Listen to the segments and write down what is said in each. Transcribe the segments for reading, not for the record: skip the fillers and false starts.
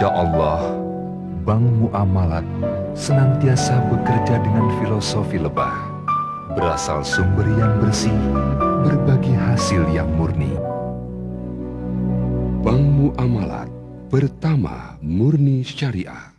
Masya Allah, Bank Muamalat senantiasa bekerja dengan filosofi lebah, berasal sumber yang bersih, berbagi hasil yang murni. Bank Muamalat, pertama murni syariah.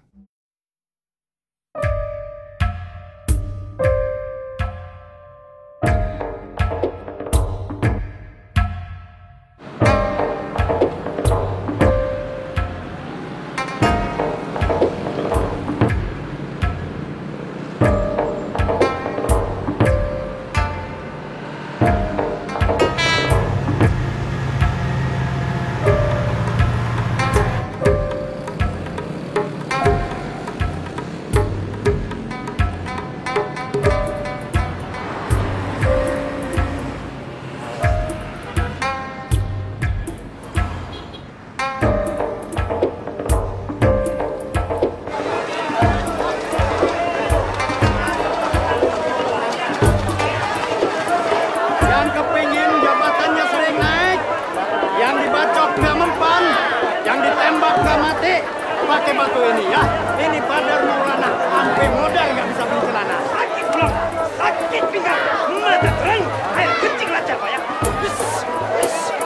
Pakai batu ini ya. Ini Badar Maulana. Sampai modal nggak bisa beli celana. Sakit belum? Sakit pinggang. Mata terang. Ayo kencing aja Pak ya.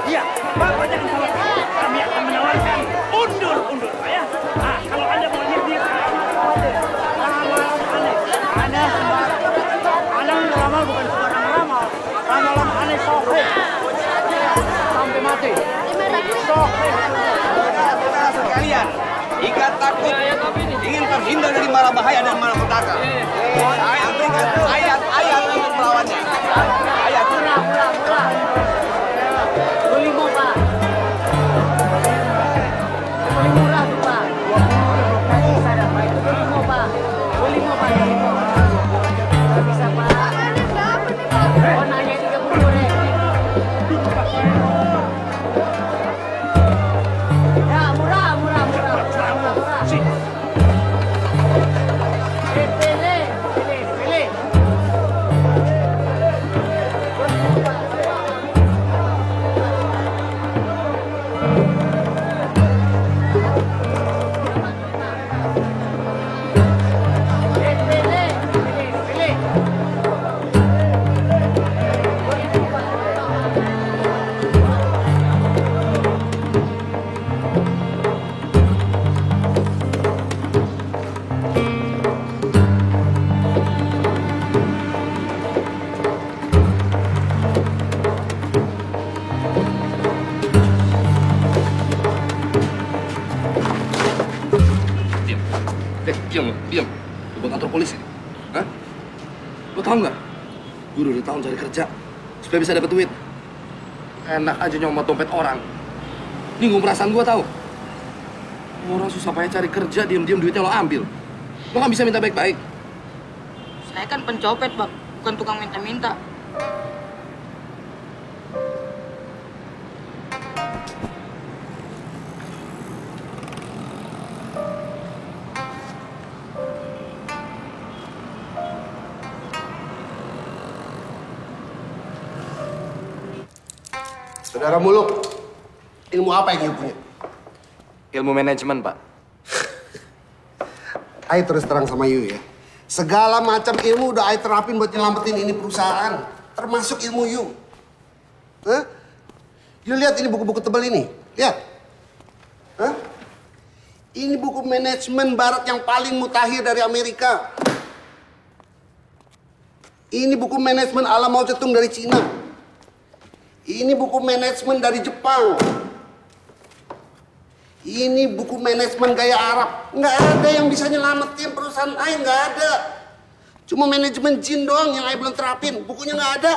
Iya, Bapak jangan khawatir. Kami akan menawarkan undur Pak ya. Nah, kalau Anda mau nyir ramalan aneh. Anda ramal bukan sembarang ramal. Ramalan aneh soheh. Sampai mati. Soheh. Sekalian. Jika takut ingin terhindar dari mara bahaya dan malapetaka, saya berikan ayat-ayat untuk melawannya. Ayat murah. Beli mau Pak. Beli murah tuh Pak. Nanti saya dapat. Beli mau Pak. Nggak bisa Pak. Oh nanya 30 deh. Ya murah. Pilih. Diam. Lu buat kantor polisi. Hah? Lu tahu nggak? Gue udah tahun cari kerja supaya bisa dapat duit. Enak aja nyomot dompet orang. Nyinggung perasaan gue tahu. Orang susah payah cari kerja, diam-diam duitnya lo ambil. Lo nggak bisa minta baik-baik. Saya kan pencopet, Bang. Bukan tukang minta-minta. Saudara Muluk, ilmu apa yang punya? Ilmu manajemen, Pak. Ayo terus terang sama you ya. Segala macam ilmu udah Ayo terapin buat nyelamatin ini perusahaan. Termasuk ilmu you. Hah? You lihat ini buku-buku tebal ini. Lihat. Hah? Ini buku manajemen barat yang paling mutakhir dari Amerika. Ini buku manajemen ala Mao Zedong dari Cina. Ini buku manajemen dari Jepang. Ini buku manajemen gaya Arab. Nggak ada yang bisa nyelamatin perusahaan Ayo, nggak ada. Cuma manajemen jin doang yang Ayo belum terapin. Bukunya nggak ada.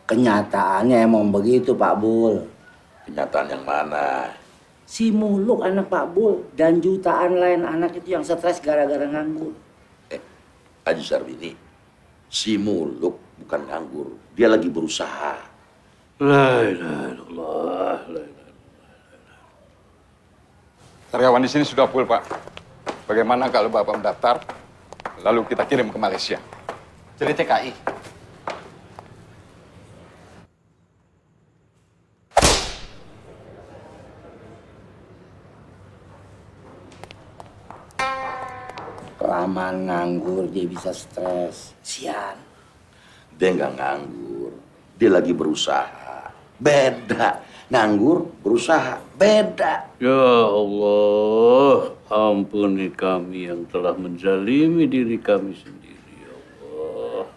Kenyataannya emang begitu Pak Bul. Kenyataan yang mana? Si Muluk anak Pak Bul dan jutaan lain anak itu yang stres gara-gara nganggur. Haji Sarbini, si Muluk bukan nganggur, dia lagi berusaha. La ilaha illallah, la ilaha illallah. Karyawan di sini sudah full, Pak. Bagaimana kalau Bapak mendaftar, lalu kita kirim ke Malaysia? Jadi TKI. Kelamaan nganggur dia bisa stres. Sian. Dia nggak nganggur, dia lagi berusaha. Beda, nganggur, berusaha, beda. Ya Allah, ampuni kami yang telah menzalimi diri kami sendiri, ya Allah.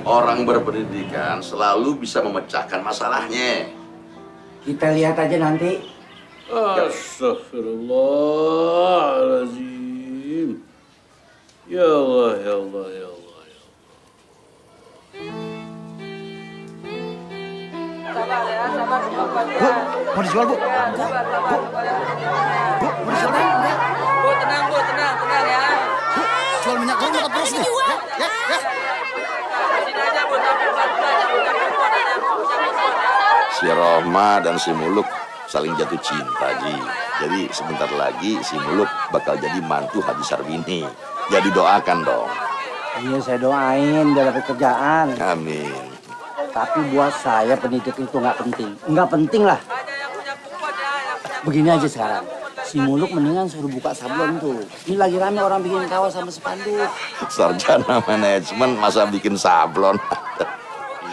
Orang berpendidikan selalu bisa memecahkan masalahnya. Kita lihat aja nanti. Astagfirullahaladzim. Ya Allah, ya Allah, ya Allah, ya Allah. Sabar ya, sabar ya. Mau dijual, Bu? Bu, Mau dijual, Bu? Bu, tenang ya. Jual minyak goreng dapat terus nih. Ya. Sini aja, Bu, tapi pelan-pelan aja, Bu, tapi kuat aja, Bu. Si Roma dan si Muluk saling jatuh cinta, Ji. Jadi sebentar lagi si Muluk bakal jadi mantu Haji Sarbini. Ya didoakan dong. Iya, saya doain biar dapat kerjaan. Amin. Tapi buat saya pendidik itu nggak penting. Nggak penting lah. Begini aja sekarang. Si Muluk mendingan suruh buka sablon tuh. Ini lagi rame orang bikin kaos sama spanduk. Sarjana manajemen masa bikin sablon.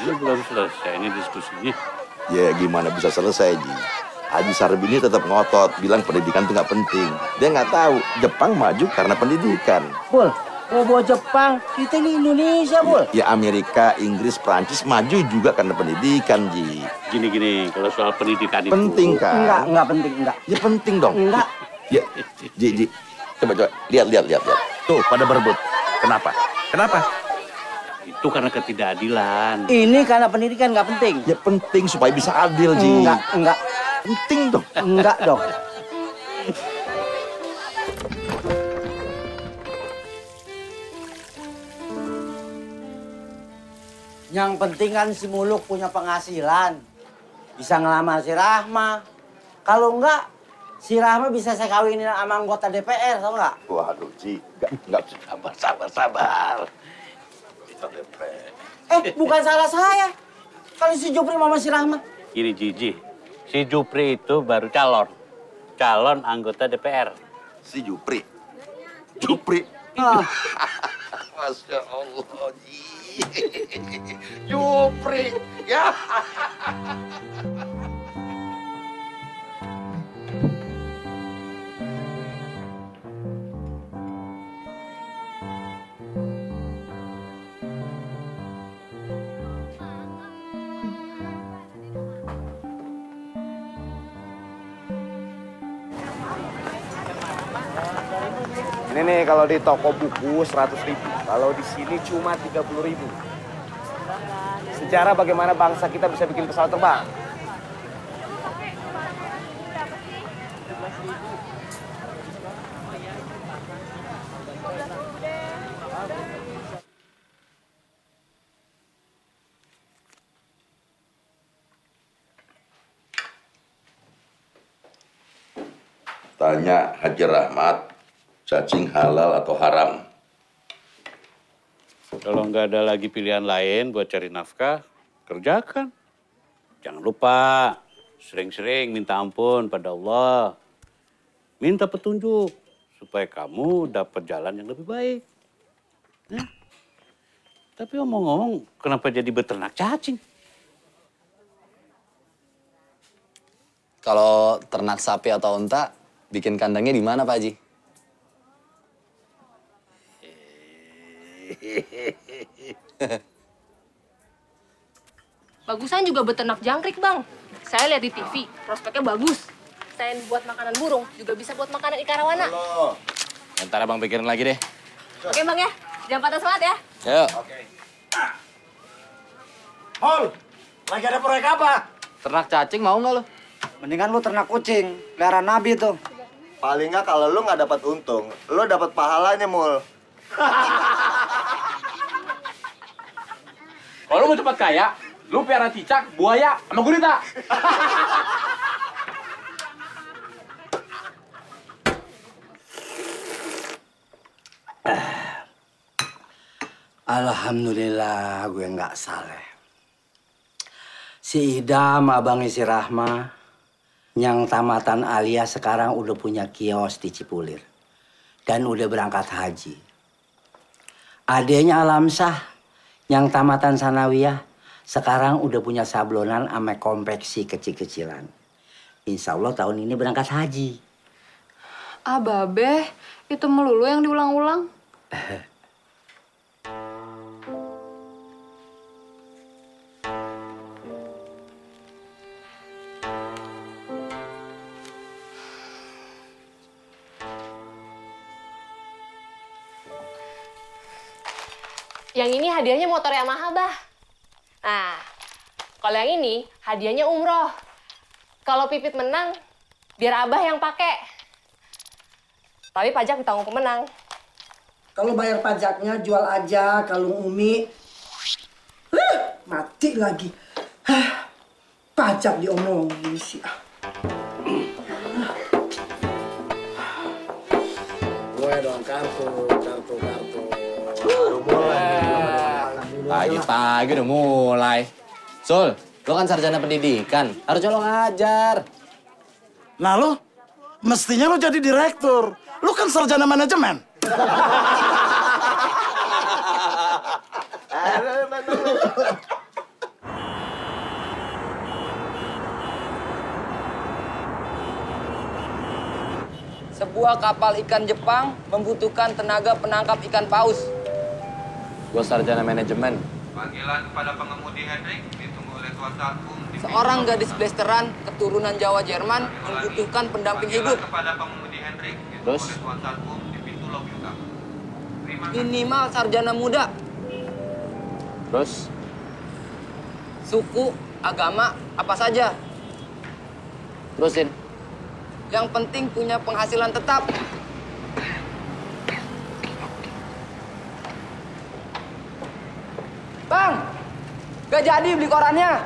Ini belum selesai ini diskusinya. Ya gimana bisa selesai, Ji? Haji Sarbini tetap ngotot, bilang pendidikan itu nggak penting. Dia nggak tahu Jepang maju karena pendidikan. Bul, mau bawa Jepang, kita ini Indonesia, Bul. Ya Amerika, Inggris, Prancis maju juga karena pendidikan, Ji. Gini, kalau soal pendidikan itu... Penting kan? Enggak penting, enggak. Ya penting dong. Enggak. Ya, Ji. Coba. Lihat. Tuh, pada berebut. Kenapa? Itu karena ketidakadilan. Ini karena pendidikan nggak penting. Ya penting supaya bisa adil, Ji. Enggak. Penting dong. Enggak dong. Yang penting kan si Muluk punya penghasilan. Bisa ngelamar si Rahma. Kalau enggak, si Rahma bisa saya kawinin sama anggota DPR, tau nggak? Waduh, Ji. Enggak. Sabar. Kita DPR. Bukan salah saya. Kalau si Jupri sama si Rahma. Gini, Jiji. Si Jupri itu baru calon anggota DPR. Si Jupri. Masya Allah, Ji. Jupri. Ya. Ini nih kalau di toko buku 100.000, kalau di sini cuma 30.000. Sejarah bagaimana bangsa kita bisa bikin pesawat terbang. Tanya Haji Rahmat, cacing halal atau haram? Kalau nggak ada lagi pilihan lain buat cari nafkah, kerjakan. Jangan lupa sering-sering minta ampun pada Allah. Minta petunjuk supaya kamu dapat jalan yang lebih baik. Ya. Tapi ngomong-ngomong, kenapa jadi beternak cacing? Kalau ternak sapi atau unta, bikin kandangnya di mana, Pak Haji? Bagusan juga beternak jangkrik, Bang. Saya lihat di TV, prospeknya bagus. selain buat makanan burung, juga bisa buat makanan ikan arowana. Halo. Ntar abang pikirin lagi deh. Oke bang ya, jangan patah semangat ya. Yuk. Oke. Hol, lagi ada proyek apa? Ternak cacing mau nggak lo? Mendingan lu ternak kucing, peliharaan Nabi tuh. Paling nggak kalau lu nggak dapat untung, lu dapat pahalanya, Mul. Kalau lu mau cepat kaya, lu piara cicak, buaya, sama gurita. Alhamdulillah gue nggak saleh. Si Idam, abangnya si Rahma, yang tamatan Alia sekarang udah punya kios di Cipulir. Dan udah berangkat haji. Adenya Alamsah, yang tamatan Sanawiyah, sekarang udah punya sablonan sama konveksi kecil-kecilan. Insya Allah tahun ini berangkat haji. Ah, Babe, itu melulu yang diulang-ulang. Yang ini hadiahnya motor Yamaha, Bah. Nah, kalau yang ini hadiahnya umroh. Kalau Pipit menang, biar Abah yang pakai. Tapi pajak ditanggung pemenang. Kalau bayar pajaknya jual aja kalung Umi. Mati lagi. Pajak diomongin sih. Gue dong kartu. Pagi-pagi udah mulai. Sul, lo kan sarjana pendidikan, harusnya lo ngajar. Nah lo, mestinya lo jadi direktur. Lo kan sarjana manajemen. Sebuah kapal ikan Jepang membutuhkan tenaga penangkap ikan paus. Gue sarjana manajemen. Panggilan kepada pengemudi Hendrik ditunggu oleh Tuan Satpum. Seorang gadis blasteran keturunan Jawa Jerman membutuhkan pendamping hidup. Kepada pengemudi Hendrik Terus? oleh Tuan Satpum di pintu lobi utama. Minimal sarjana muda. Terus? Suku, agama, apa saja. Terusin. Yang penting punya penghasilan tetap. Bang, gak jadi beli korannya.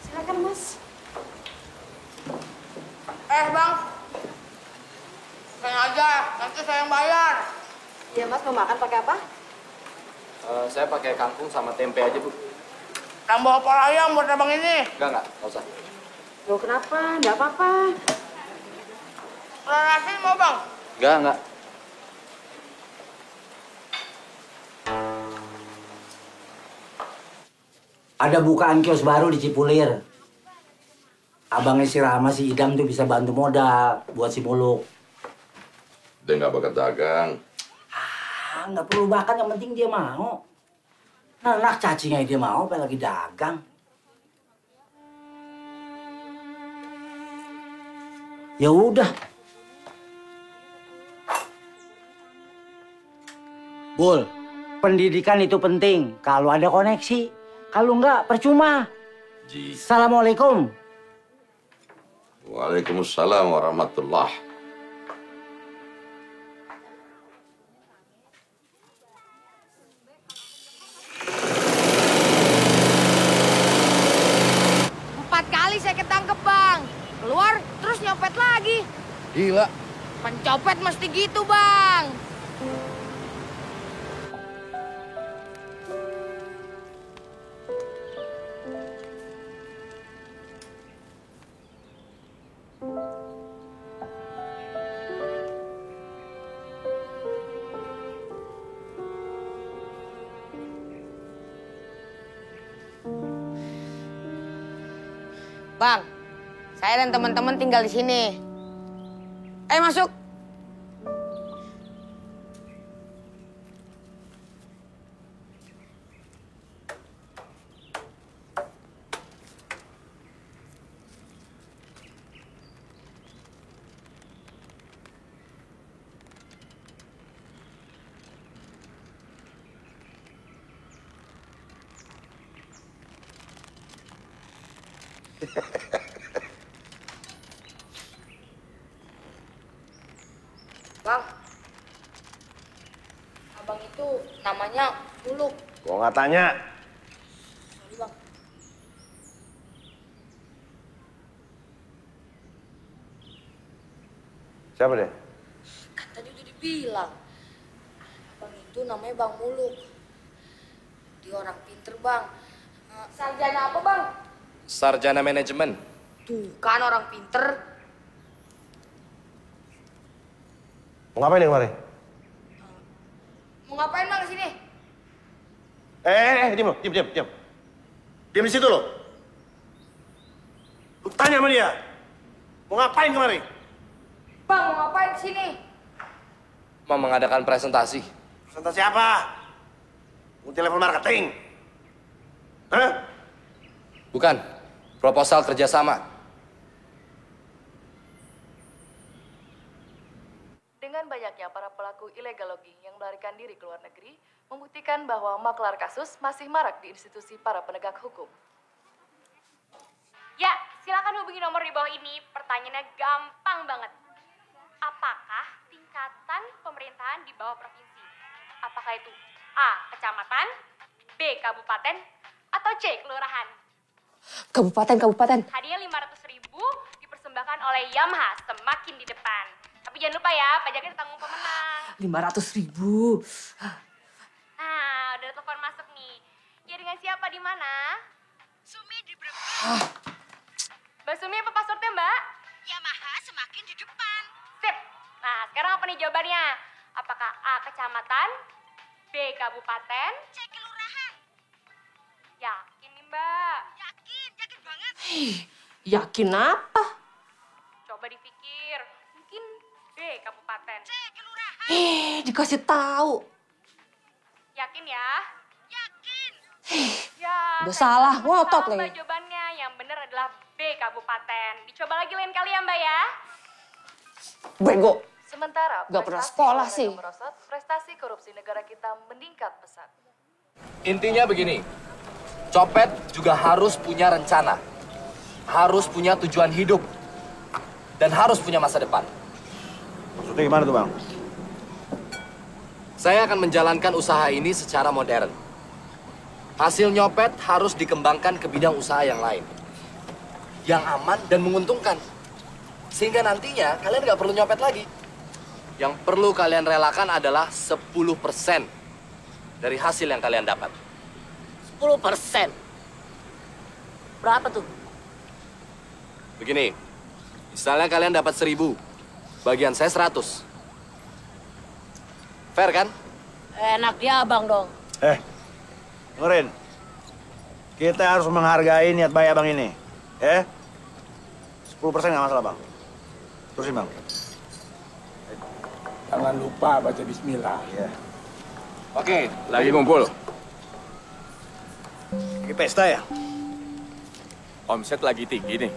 Silakan, Mas. Bang. Saya aja, nanti saya yang bayar. Iya, Mas, mau makan pakai apa? Saya pakai kangkung sama tempe aja, Bu. Tambah opor ayam buat abang ini. Enggak, nggak usah. Loh, kenapa? Nggak apa-apa. Nasi mau, Bang? Enggak. Ada bukaan kios baru di Cipulir. Abangnya si Rahma, si Idam tuh bisa bantu modal buat si Muluk. Dia nggak bakat dagang. Nggak perlu bakat, yang penting dia mau. Nah, cacingnya dia mau, apa lagi dagang. Ya udah. Bul, pendidikan itu penting. Kalau ada koneksi, kalau enggak percuma. Assalamualaikum. Waalaikumsalam warahmatullahi. Saya ketangkep, Bang. Keluar, terus nyopet lagi. Gila. Pencopet mesti gitu, Bang. Bang, saya dan teman-teman tinggal di sini. Masuk. Bang, abang itu namanya Muluk. Gua nggak tanya. Sorry, Bang. Siapa dia? Kan tadi udah dibilang. Abang itu namanya Bang Muluk. Dia orang pinter, Bang. Sarjana apa, Bang? Sarjana manajemen. Tuh, kan orang pinter. Mau ngapain dia kemari? Mau ngapain, Bang, kesini? Diam lo, diam. Diam di situ lo. Lu tanya sama dia. Mau ngapain kemari? Bang, mau ngapain kesini? Mau mengadakan presentasi. Presentasi apa? Multi level marketing. Hah? Bukan. Proposal kerjasama. Dengan banyaknya para pelaku illegal logging yang melarikan diri ke luar negeri, membuktikan bahwa maklar kasus masih marak di institusi para penegak hukum. Ya, silakan hubungi nomor di bawah ini. Pertanyaannya gampang banget. Apakah tingkatan pemerintahan di bawah provinsi? Apakah itu A. Kecamatan, B. Kabupaten, atau C. Kelurahan? Kabupaten. Hadiah 500.000 dipersembahkan oleh Yamaha, semakin di depan. Tapi jangan lupa ya, pajaknya ditanggung pemenang. 500.000. Nah, udah telepon masuk nih. Ya dengan siapa di mana? Sumi di Brebes. Mbak Sumi apa passwordnya, Mbak? Yamaha semakin di depan. Sip. Nah, sekarang apa nih jawabannya? Apakah A. Kecamatan, B. Kabupaten, C. Kelurahan? Yakin nih, Mbak? Yakin banget. Yakin apa? Coba dipikir. Mungkin B. Kabupaten. C. Kelurahan. Dikasih tahu. Yakin ya? Yakin. Ya. Udah salah, ngotot Mbak lagi. jawabannya. Yang benar adalah B. Kabupaten. Dicoba lagi lain kali ya, Mbak ya. Bego. Sementara Gak pernah prestasi sekolah olahraga sih. merosot, prestasi korupsi negara kita meningkat pesat. Intinya begini, copet juga harus punya rencana, harus punya tujuan hidup, dan harus punya masa depan. Maksudnya gimana tuh, Bang? Saya akan menjalankan usaha ini secara modern. Hasil nyopet harus dikembangkan ke bidang usaha yang lain, yang aman dan menguntungkan. Sehingga nantinya kalian nggak perlu nyopet lagi. Yang perlu kalian relakan adalah 10% dari hasil yang kalian dapat. 10%. Berapa tuh? Begini, misalnya kalian dapat 1.000, bagian saya 100. Fair kan? Enak dia abang dong. Dengerin. Kita harus menghargai niat baik abang ini. 10% nggak masalah, Bang. Terusin, Bang. Jangan lupa baca bismillah. Iya. Oke, Lagi ngumpul. Lagi pesta ya? Omset lagi tinggi nih.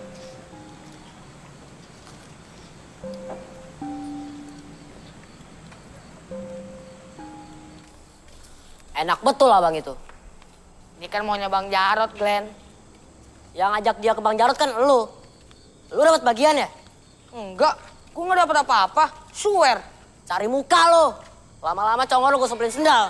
Enak betul abang itu. Ini kan maunya Bang Jarot, Glenn. Yang ngajak dia ke Bang Jarot kan lu. Lu dapat bagian ya? Enggak, gua nggak dapat apa-apa. Swear. Cari muka lo. Lama-lama congor lo gue sempelin sendal.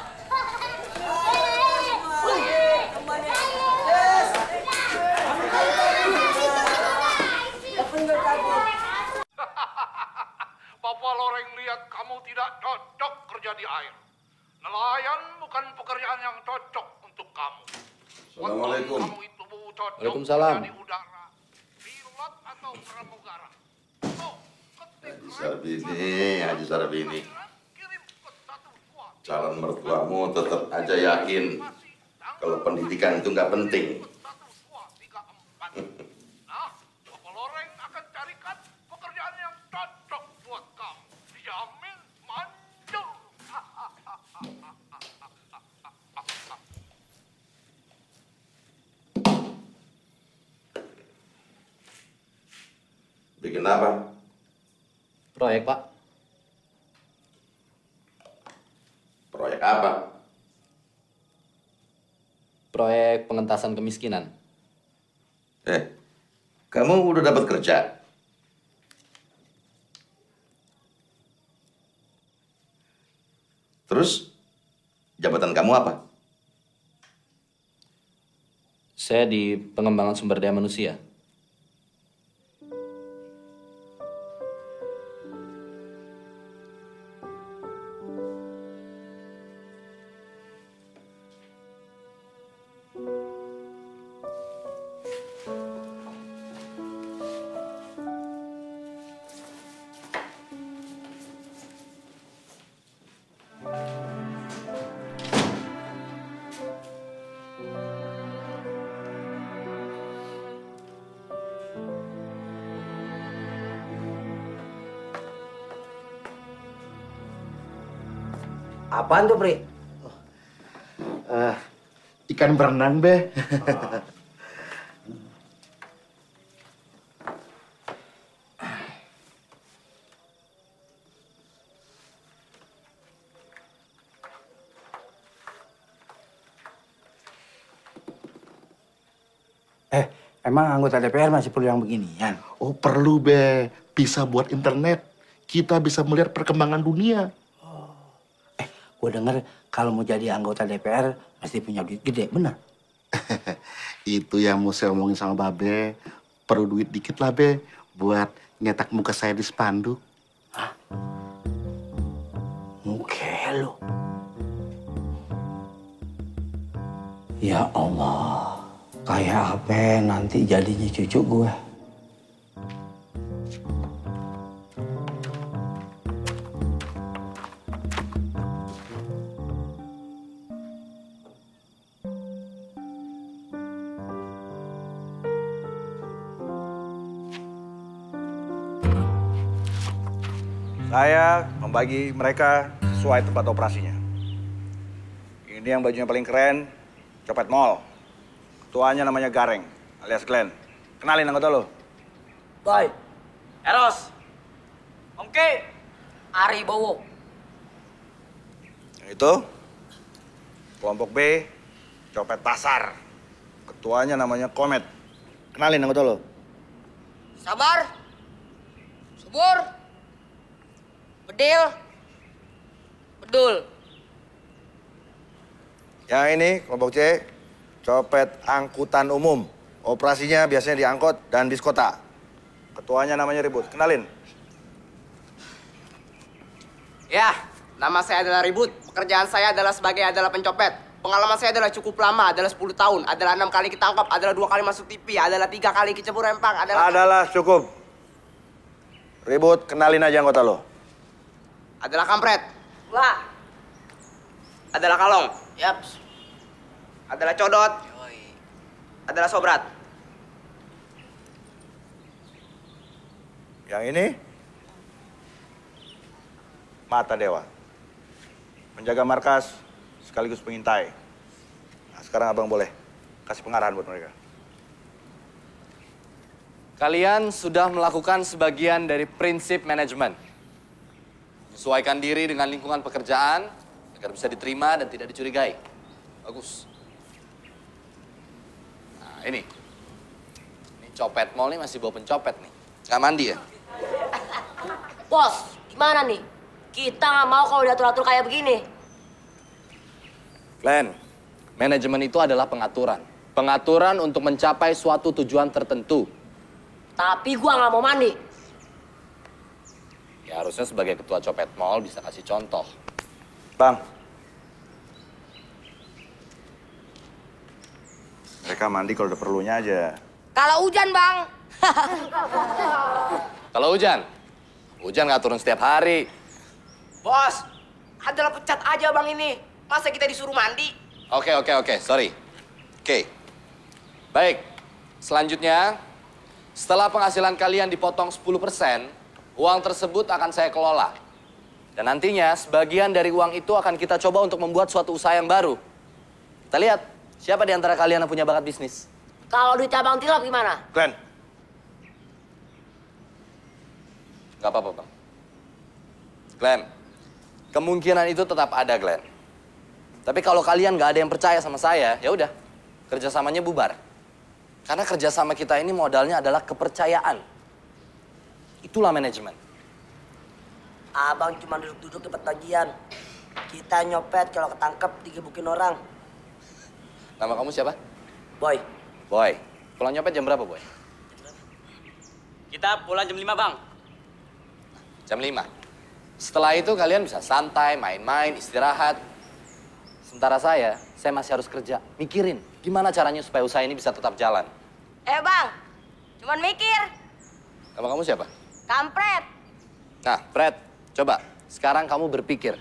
Papa Loreng lihat kamu tidak cocok kerja di air. Nelayan bukan pekerjaan yang cocok untuk kamu. Assalamualaikum. Kamu itu cocok Waalaikumsalam. kerja di udara, pilot atau pramugara. Haji Sarbini. Calon mertuamu tetap aja yakin kalau pendidikan itu nggak penting. Papa Loreng akan carikan pekerjaan yang cocok buat kamu. Dijamin manjur. Bikin apa? Proyek, Pak. Proyek apa? Proyek pengentasan kemiskinan. Kamu udah dapat kerja? Terus, jabatan kamu apa? Saya di pengembangan sumber daya manusia. Apaan tuh, Pri? Ikan berenang, Be. Emang anggota DPR masih perlu yang beginian? Oh, perlu, Be. Bisa buat internet. Kita bisa melihat perkembangan dunia. Gue denger kalau mau jadi anggota DPR mesti punya duit gede, bener? Itu yang mau saya omongin sama Babe. Perlu duit dikit lah, Be. Buat nyetak muka saya di spanduk. Muka lo. Ya Allah, kayak apa nanti jadinya cucu gue? Saya membagi mereka sesuai tempat operasinya. Ini yang bajunya paling keren, copet mall. Ketuanya namanya Gareng, alias Glenn. Kenalin anggota lo. Boy, Eros, Oke, Ari Bowo. Itu kelompok B, copet pasar. Ketuanya namanya Komet. Kenalin anggota lo. Sabar, Subur, Bedil, Bedul. Yang ini kelompok C, copet angkutan umum. Operasinya biasanya di angkot dan bis kota. Ketuanya namanya Ribut. Kenalin. Ya, nama saya adalah Ribut. Pekerjaan saya adalah pencopet. Pengalaman saya adalah cukup lama, adalah 10 tahun. Adalah 6 kali ketangkap, adalah 2 kali masuk TV, adalah 3 kali kecebur rempang, Adalah cukup. Ribut, kenalin aja anggota lo. Adalah kampret. Wah. Adalah kalong. Yaps. Adalah codot. Adalah sobrat. Yang ini Mata Dewa. Menjaga markas sekaligus pengintai. Nah, sekarang abang boleh kasih pengarahan buat mereka. Kalian sudah melakukan sebagian dari prinsip manajemen. Sesuaikan diri dengan lingkungan pekerjaan agar bisa diterima dan tidak dicurigai. Bagus. Nah, ini copet mall nih masih bawa pencopet nih. Nggak mandi ya? Bos, gimana nih? Kita nggak mau kalau diatur-atur kayak begini. Glenn, manajemen itu adalah pengaturan. Pengaturan untuk mencapai suatu tujuan tertentu. Tapi gua nggak mau mandi. Ya harusnya sebagai ketua copet mall bisa kasih contoh. Bang. Mereka mandi kalau udah perlunya aja. Kalau hujan, Bang. Kalau hujan? Hujan nggak turun setiap hari. Bos, adalah pecat aja bang ini. Masa kita disuruh mandi? Oke, sorry. Oke. Baik, selanjutnya setelah penghasilan kalian dipotong 10%, uang tersebut akan saya kelola. Dan nantinya sebagian dari uang itu akan kita coba untuk membuat suatu usaha yang baru. Kita lihat, siapa di antara kalian yang punya bakat bisnis? Kalau duit abang tilap gimana? Glenn. Gak apa-apa, Bang. Glenn, kemungkinan itu tetap ada, Glenn. Tapi kalau kalian nggak ada yang percaya sama saya, ya udah, kerjasamanya bubar. Karena kerjasama kita ini modalnya adalah kepercayaan. Itulah manajemen. Abang cuma duduk-duduk dapat bagian. Kita nyopet kalau ketangkep digebukin orang. Nama kamu siapa? Boy. Boy. Pulang nyopet jam berapa, Boy? Kita pulang jam 5, Bang. Jam 5. Setelah itu kalian bisa santai, main-main, istirahat. Sementara saya masih harus kerja. Mikirin gimana caranya supaya usaha ini bisa tetap jalan. Bang, cuman mikir. Nama kamu siapa? Kampret. Nah, Fred, coba sekarang kamu berpikir.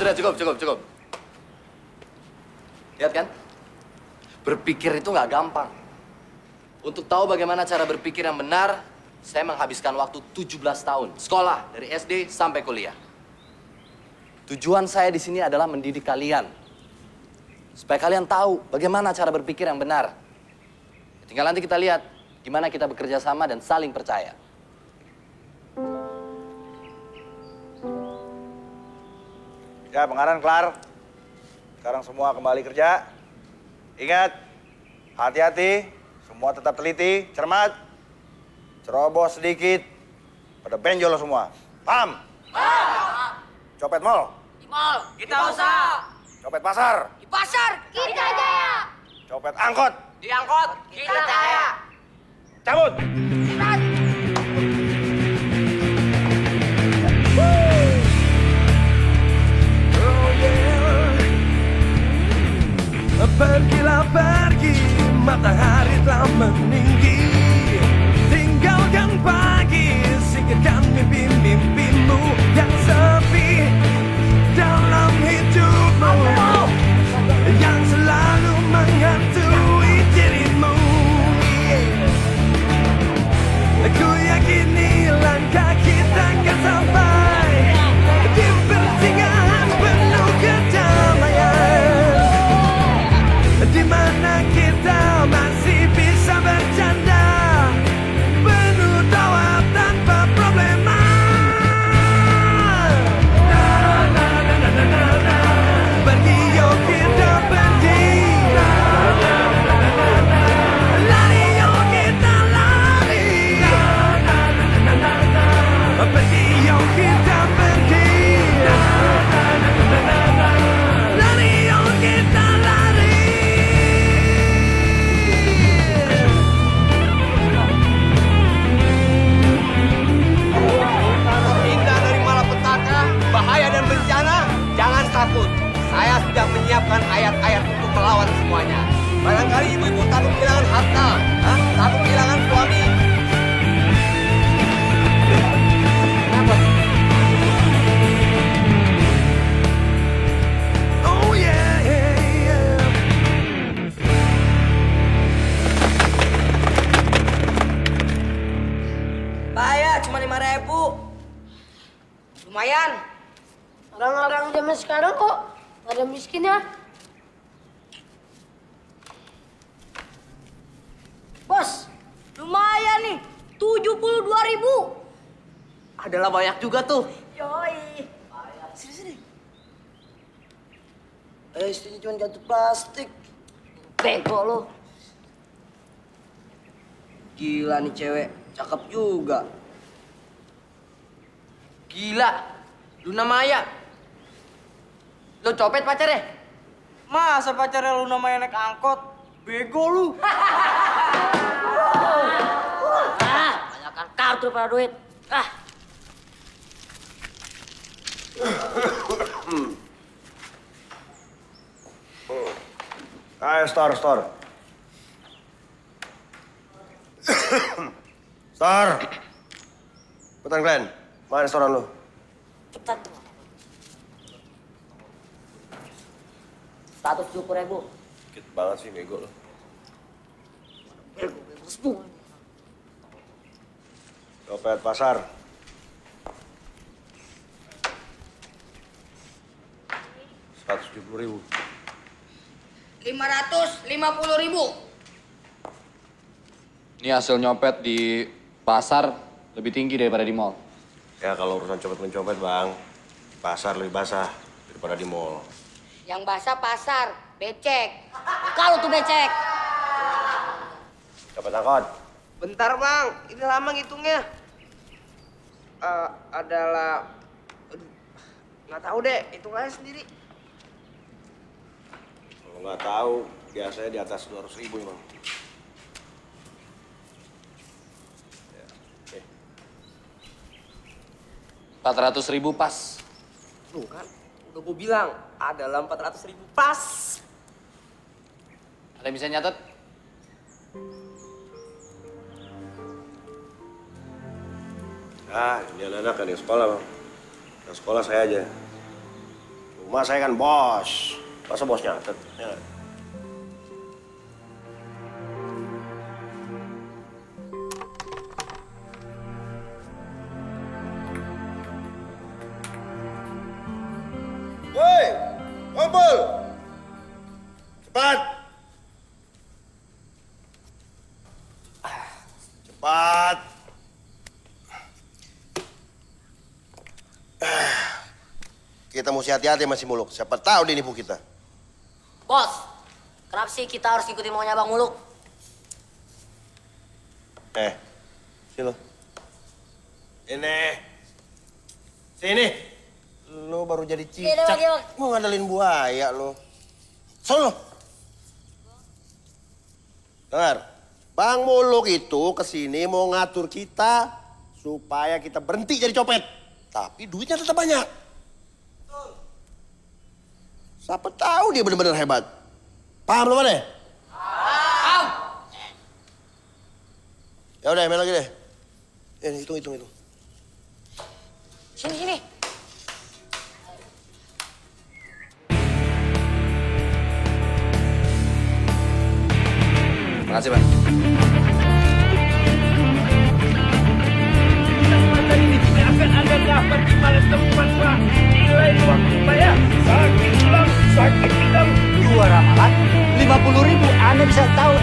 Sudah, cukup. Lihat kan? Berpikir itu nggak gampang. Untuk tahu bagaimana cara berpikir yang benar, saya menghabiskan waktu 17 tahun. Sekolah, dari SD sampai kuliah. Tujuan saya di sini adalah mendidik kalian. Supaya kalian tahu bagaimana cara berpikir yang benar. Tinggal nanti kita lihat gimana kita bekerja sama dan saling percaya. Ya, pengarang kelar. Sekarang semua kembali kerja. Ingat, hati-hati, semua tetap teliti, cermat. Ceroboh sedikit, pada benjol semua. Paham? Copet mall. Di mall. Kita usaha. Copet pasar. Di pasar. Kita jaya. Copet angkot. Di angkot. Kita jaya. Cabut. Pergilah pergi, matahari telah meninggi. Tinggalkan pagi, singkirkan mimpi-mimpimu yang sepi dalam hidupmu, yang selalu menghantui dirimu. Aku yakini langkah kita akan sampai di pertengahan penuh kedamaian, di mana kita masih bisa bercanda penuh tawa tanpa problema. Pergi yuk kita pergi, lari yuk kita lari. Pergi yuk kita pergi, lari yuk kita lari. Hindar dari malapetaka, bahaya dan bencana, jangan takut. Saya sudah menyiapkan ayat-ayat untuk melawan semuanya. Barangkali ibu-ibu takut kehilangan harta, takut kehilangan suami. Kenapa? Oh yeah, yeah. Bayar cuma 5.000. Lumayan. Orang-orang zaman sekarang kok nggak ada miskinnya. Bos, lumayan nih. 72.000. Adalah banyak juga tuh. Yoi. Sini. Istrinya cuma kartu plastik. Bego lo. Gila nih cewek, cakep juga. Gila, Luna Maya. Lo copet pacarnya? Masa pacarnya lu namanya naik angkot? Bego lu. Banyakan kartu daripada duit. Ayo, store. Store. Cepetan, Glenn. Mana restoran lu? Cepetan. 170.000. Dikit banget sih, bego lu. Bego. Copet pasar. 170.000. 550.000. Ini hasil nyopet di Pasar lebih tinggi daripada di mall. Ya kalau urusan copet-mencopet, Bang, pasar lebih basah daripada di mall. Yang basah pasar, becek. Kalau tuh becek. Copet angkot. Bentar bang, ini lama ngitungnya. Adalah nggak tahu deh, hitung aja sendiri. Kalau nggak tahu, biasanya di atas 200.000 Bang. Ya, oke. 400.000 pas. Tuh kan, udah gue bilang, adalah 400.000 pas. Ada yang bisa nyatet? Ah, ini anak-anak kan yang sekolah, Bang. Yang sekolah saya aja. Rumah saya kan bos. Masa bos nyatet? Ya. Woi, kumpul! Cepat! Cepat! Kita mesti hati-hati sama si Muluk. Siapa tahu dia nipu kita. Bos, kenapa sih kita harus ikutin maunya Bang Muluk? Sini lo. Ini. Sini. Lo baru jadi cicak. Mau ngandelin buaya lo. Sono. Dengar. Bang Muluk itu kesini mau ngatur kita supaya kita berhenti jadi copet. Tapi duitnya tetap banyak. Siapa tahu dia benar-benar hebat. Paham lo mana? Paham. Ya udah, main lagi deh. Hitung. Sini. Makasih, Bang. Kesempatan ini tidak akan Anda dapat di mana tempat, Pak. Nilai waktu bayar. Sakit tulang, sakit pinggang. Dua ramalan, 50.000. Anda bisa tahu.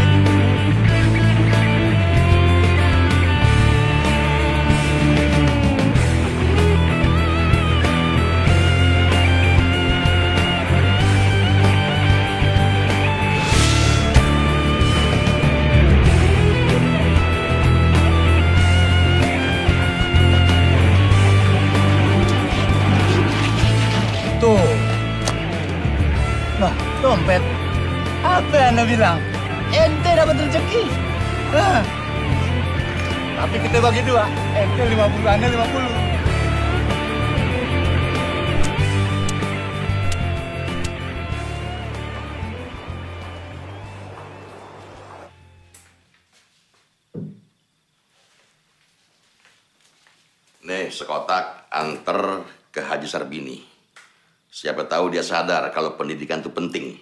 Tuh. Nah, dompet. Apa yang Anda bilang? Ente dapat rezeki. Nah. Tapi kita bagi dua. Ente 50, Anda 50. Nih, sekotak anter ke Haji Sarbini. Siapa tahu dia sadar kalau pendidikan itu penting.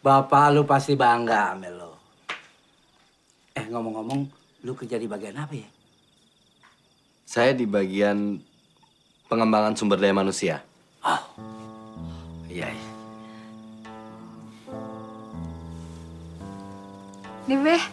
Bapak lu pasti bangga sama lo. Ngomong-ngomong, lu kerja di bagian apa ya? Saya di bagian pengembangan sumber daya manusia. Oh, iya. Nih, Beh.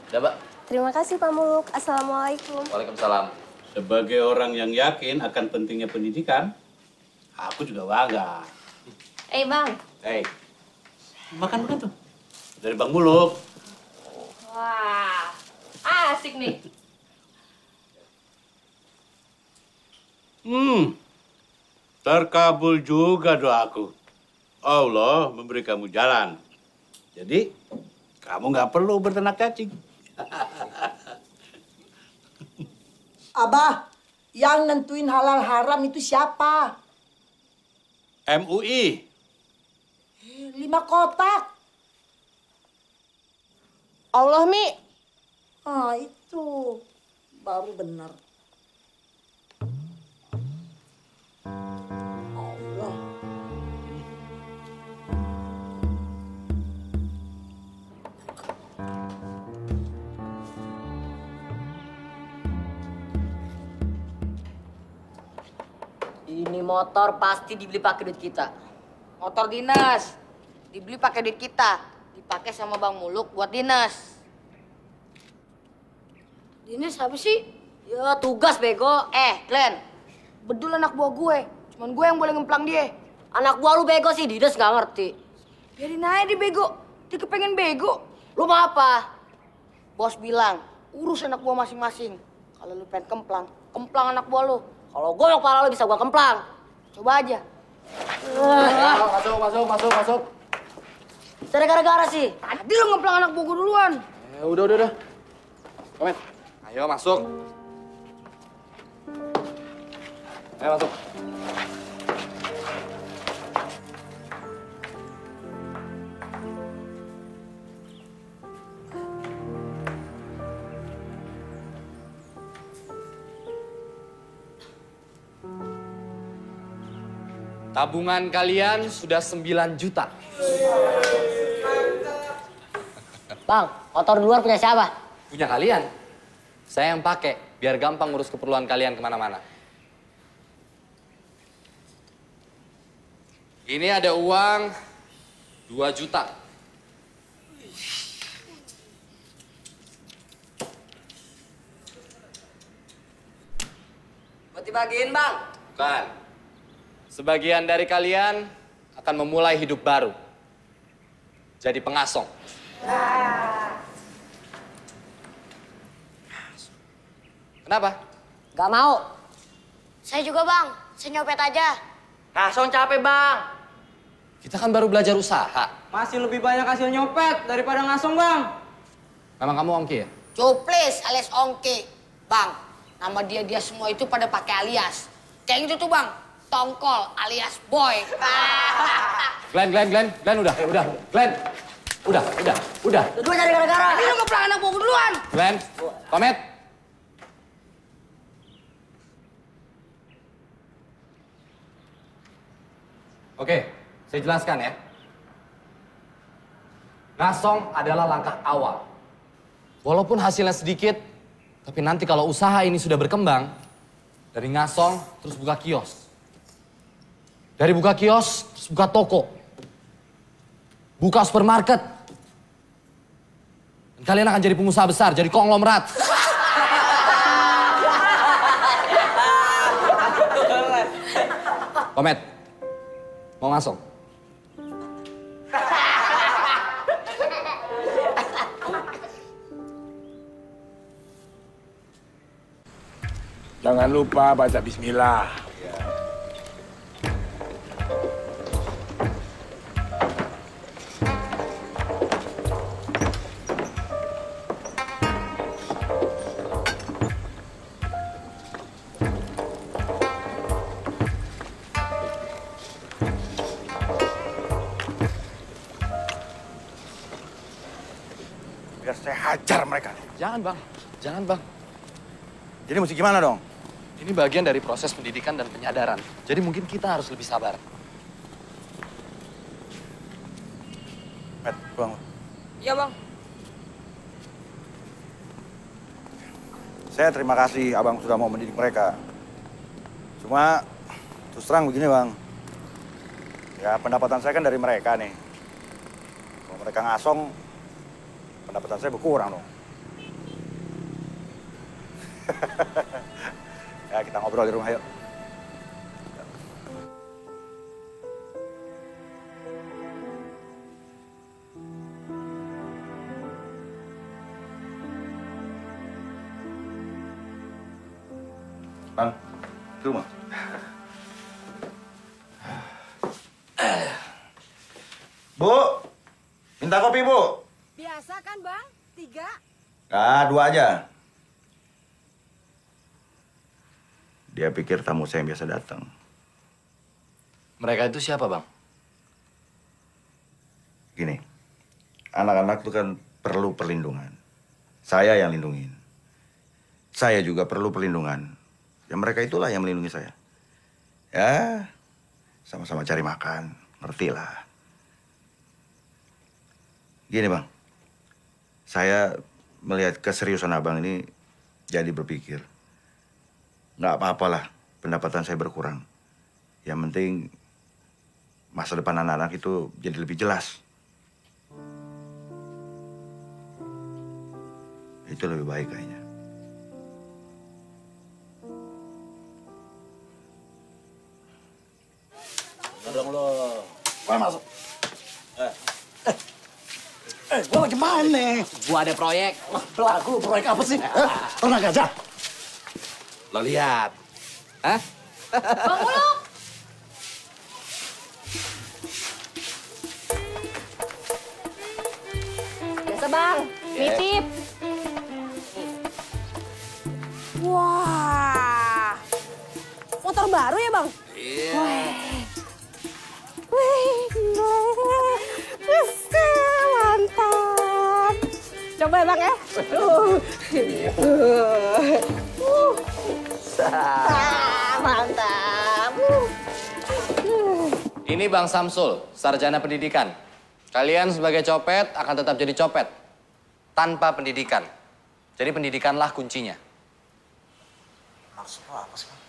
Udah, Mbak. Terima kasih Pak Muluk. Assalamualaikum. Waalaikumsalam. Sebagai orang yang yakin akan pentingnya pendidikan, aku juga bangga. Bang. Makan tuh. Dari Bang Muluk. Wah, asik nih. Terkabul juga doaku. Allah memberi kamu jalan. Jadi, kamu nggak perlu berternak cacing. Abah, Yang nentuin halal haram itu siapa? MUI. 5 kotak. Allah, Mi. Ah, itu baru benar. Allah. Ini motor pasti dibeli pakai duit kita. Motor dinas. Dibeli pakai duit kita. Dipakai sama Bang Muluk buat dinas. Dinas apa sih? Ya tugas bego. Glenn. Bedul anak buah gue. Cuman gue yang boleh ngemplang dia. Anak buah lu bego sih, dinas nggak ngerti. Biarin aja dia bego. Dia kepengen bego. Lu mau apa? Bos bilang, urus anak buah masing-masing. Kalau lu pengen kemplang, kemplang anak buah lu. Kalau gue mau kepala lu bisa gue kemplang. Coba aja. Masuk. Cara gara-gara sih. Tadi lu ngemplang anak buah gue duluan. Udah. Komet. Ayo masuk. Ayo masuk. Tabungan kalian sudah 9 juta. Bang, motor luar punya siapa? Punya kalian. Saya yang pakai, biar gampang ngurus keperluan kalian kemana-mana. Ini ada uang 2 juta. Buat dibagiin, Bang. Bukan. Sebagian dari kalian akan memulai hidup baru. Jadi pengasong. Kenapa? Gak mau. Saya juga, Bang. Saya nyopet aja. Ngasong capek, Bang. Kita kan baru belajar usaha. Masih lebih banyak hasil nyopet daripada ngasong, Bang. Memang kamu ongki ya? Cuplis alias Ongki. Bang, nama dia semua itu pada pakai alias. Kayak gitu tuh, Bang. Tongkol alias Boy. Glenn, udah. Glenn, udah. Dua cari gara-gara. Ini lu ngeplang anak buku duluan. Glenn, Komet. Oke, saya jelaskan ya. Ngasong adalah langkah awal. Walaupun hasilnya sedikit, tapi nanti kalau usaha ini sudah berkembang, dari ngasong terus buka kios. Dari buka kios, terus buka toko. Buka supermarket. Dan kalian akan jadi pengusaha besar, jadi konglomerat. Komet, mau ngasong? Jangan lupa baca bismillah. Biar saya hajar mereka. Jangan, Bang. Jadi mesti gimana dong? Ini bagian dari proses pendidikan dan penyadaran. Jadi mungkin kita harus lebih sabar. Met, pulang. Iya, Bang. Saya terima kasih abang sudah mau mendidik mereka. Cuma terus terang begini, Bang. Ya pendapatan saya kan dari mereka nih. Kalau mereka ngasong, pendapatan saya berkurang dong. Ya kita ngobrol di rumah yuk. Bang, ke rumah. Bu, minta kopi, Bu. Biasa kan, Bang? 3? Nah, 2 aja. Dia pikir tamu saya yang biasa datang. Mereka itu siapa, Bang? Gini, anak-anak itu kan perlu perlindungan. Saya yang lindungin. Saya juga perlu perlindungan. Ya mereka itulah yang melindungi saya. Ya, sama-sama cari makan, ngerti lah. Gini Bang, saya melihat keseriusan Abang ini jadi berpikir. Nggak apa-apalah pendapatan saya berkurang. Yang penting masa depan anak-anak itu jadi lebih jelas. Itu lebih baik kayaknya. Tolong lo. Gua masuk. Gua lagi main nih. Gua ada proyek. Pelaku proyek apa sih? Tenang aja. Lo lihat. Hah? Bang Muluk! Biasa Bang, nitip. Wah, motor baru ya Bang? Iya. Mantap. Coba ya Bang ya. Mantap. Ini Bang Samsul, sarjana pendidikan. Kalian sebagai copet akan tetap jadi copet. Tanpa pendidikan. Jadi pendidikanlah kuncinya. Maksudnya apa sih Bang?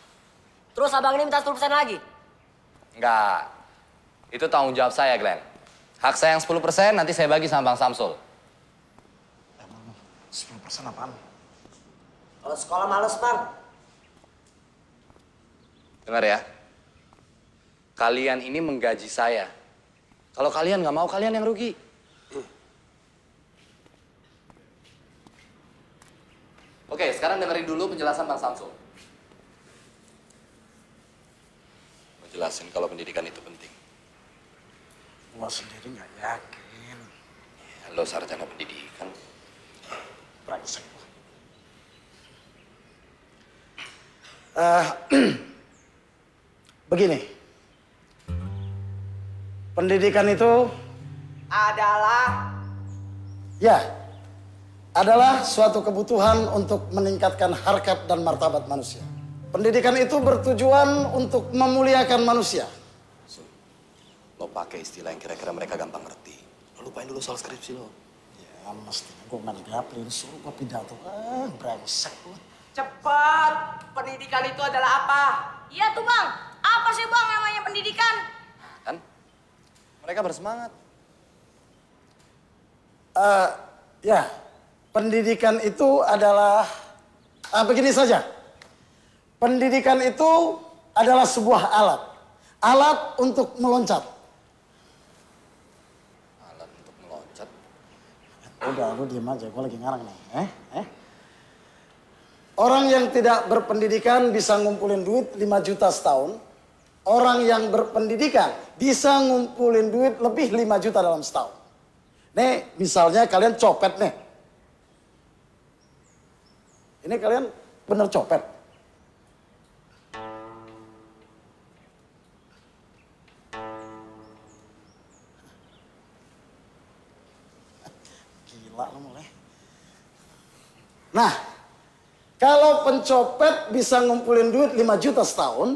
Terus abang ini minta 10% lagi? Enggak. Itu tanggung jawab saya, Glenn. Hak saya yang 10% nanti saya bagi sama Bang Samsul. 10% apaan? Kalau sekolah males, Bang. Dengar ya. Kalian ini menggaji saya. Kalau kalian nggak mau, kalian yang rugi. Oke, sekarang dengerin dulu penjelasan Bang Samsul. Mau jelasin kalau pendidikan itu penting. Gua sendiri nggak yakin. Lo sarjana pendidikan. Brengsek. Begini. Pendidikan itu adalah suatu kebutuhan untuk meningkatkan harkat dan martabat manusia. Pendidikan itu bertujuan untuk memuliakan manusia. Lo pakai istilah yang kira-kira mereka gampang ngerti. Lo lupain dulu soal skripsi lo. Ya mestinya gue mengaplin suruh gue pidato. Brengsek lo. Cepat, pendidikan itu adalah apa? Iya tuh Bang, apa sih Bang namanya pendidikan? Kan? Mereka bersemangat. Ya, pendidikan itu adalah begini saja. Pendidikan itu adalah sebuah alat. Alat untuk meloncat. Alat untuk meloncat? Udah, lu diem aja. Gue lagi ngarang nih. Orang yang tidak berpendidikan bisa ngumpulin duit 5 juta setahun. Orang yang berpendidikan bisa ngumpulin duit lebih 5 juta dalam setahun. Nih, misalnya kalian copet nih. Ini kalian bener copet. Gila lu mulai. Nah, kalau pencopet bisa ngumpulin duit 5 juta setahun,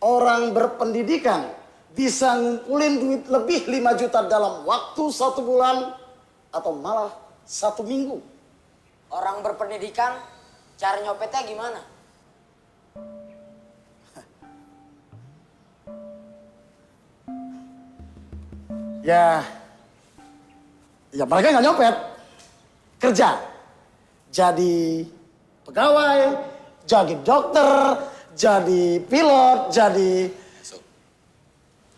orang berpendidikan bisa ngumpulin duit lebih 5 juta dalam waktu 1 bulan atau malah 1 minggu. Orang berpendidikan, cara nyopetnya gimana? Ya mereka nggak nyopet, kerja. Jadi pegawai, jadi dokter, jadi pilot, jadi...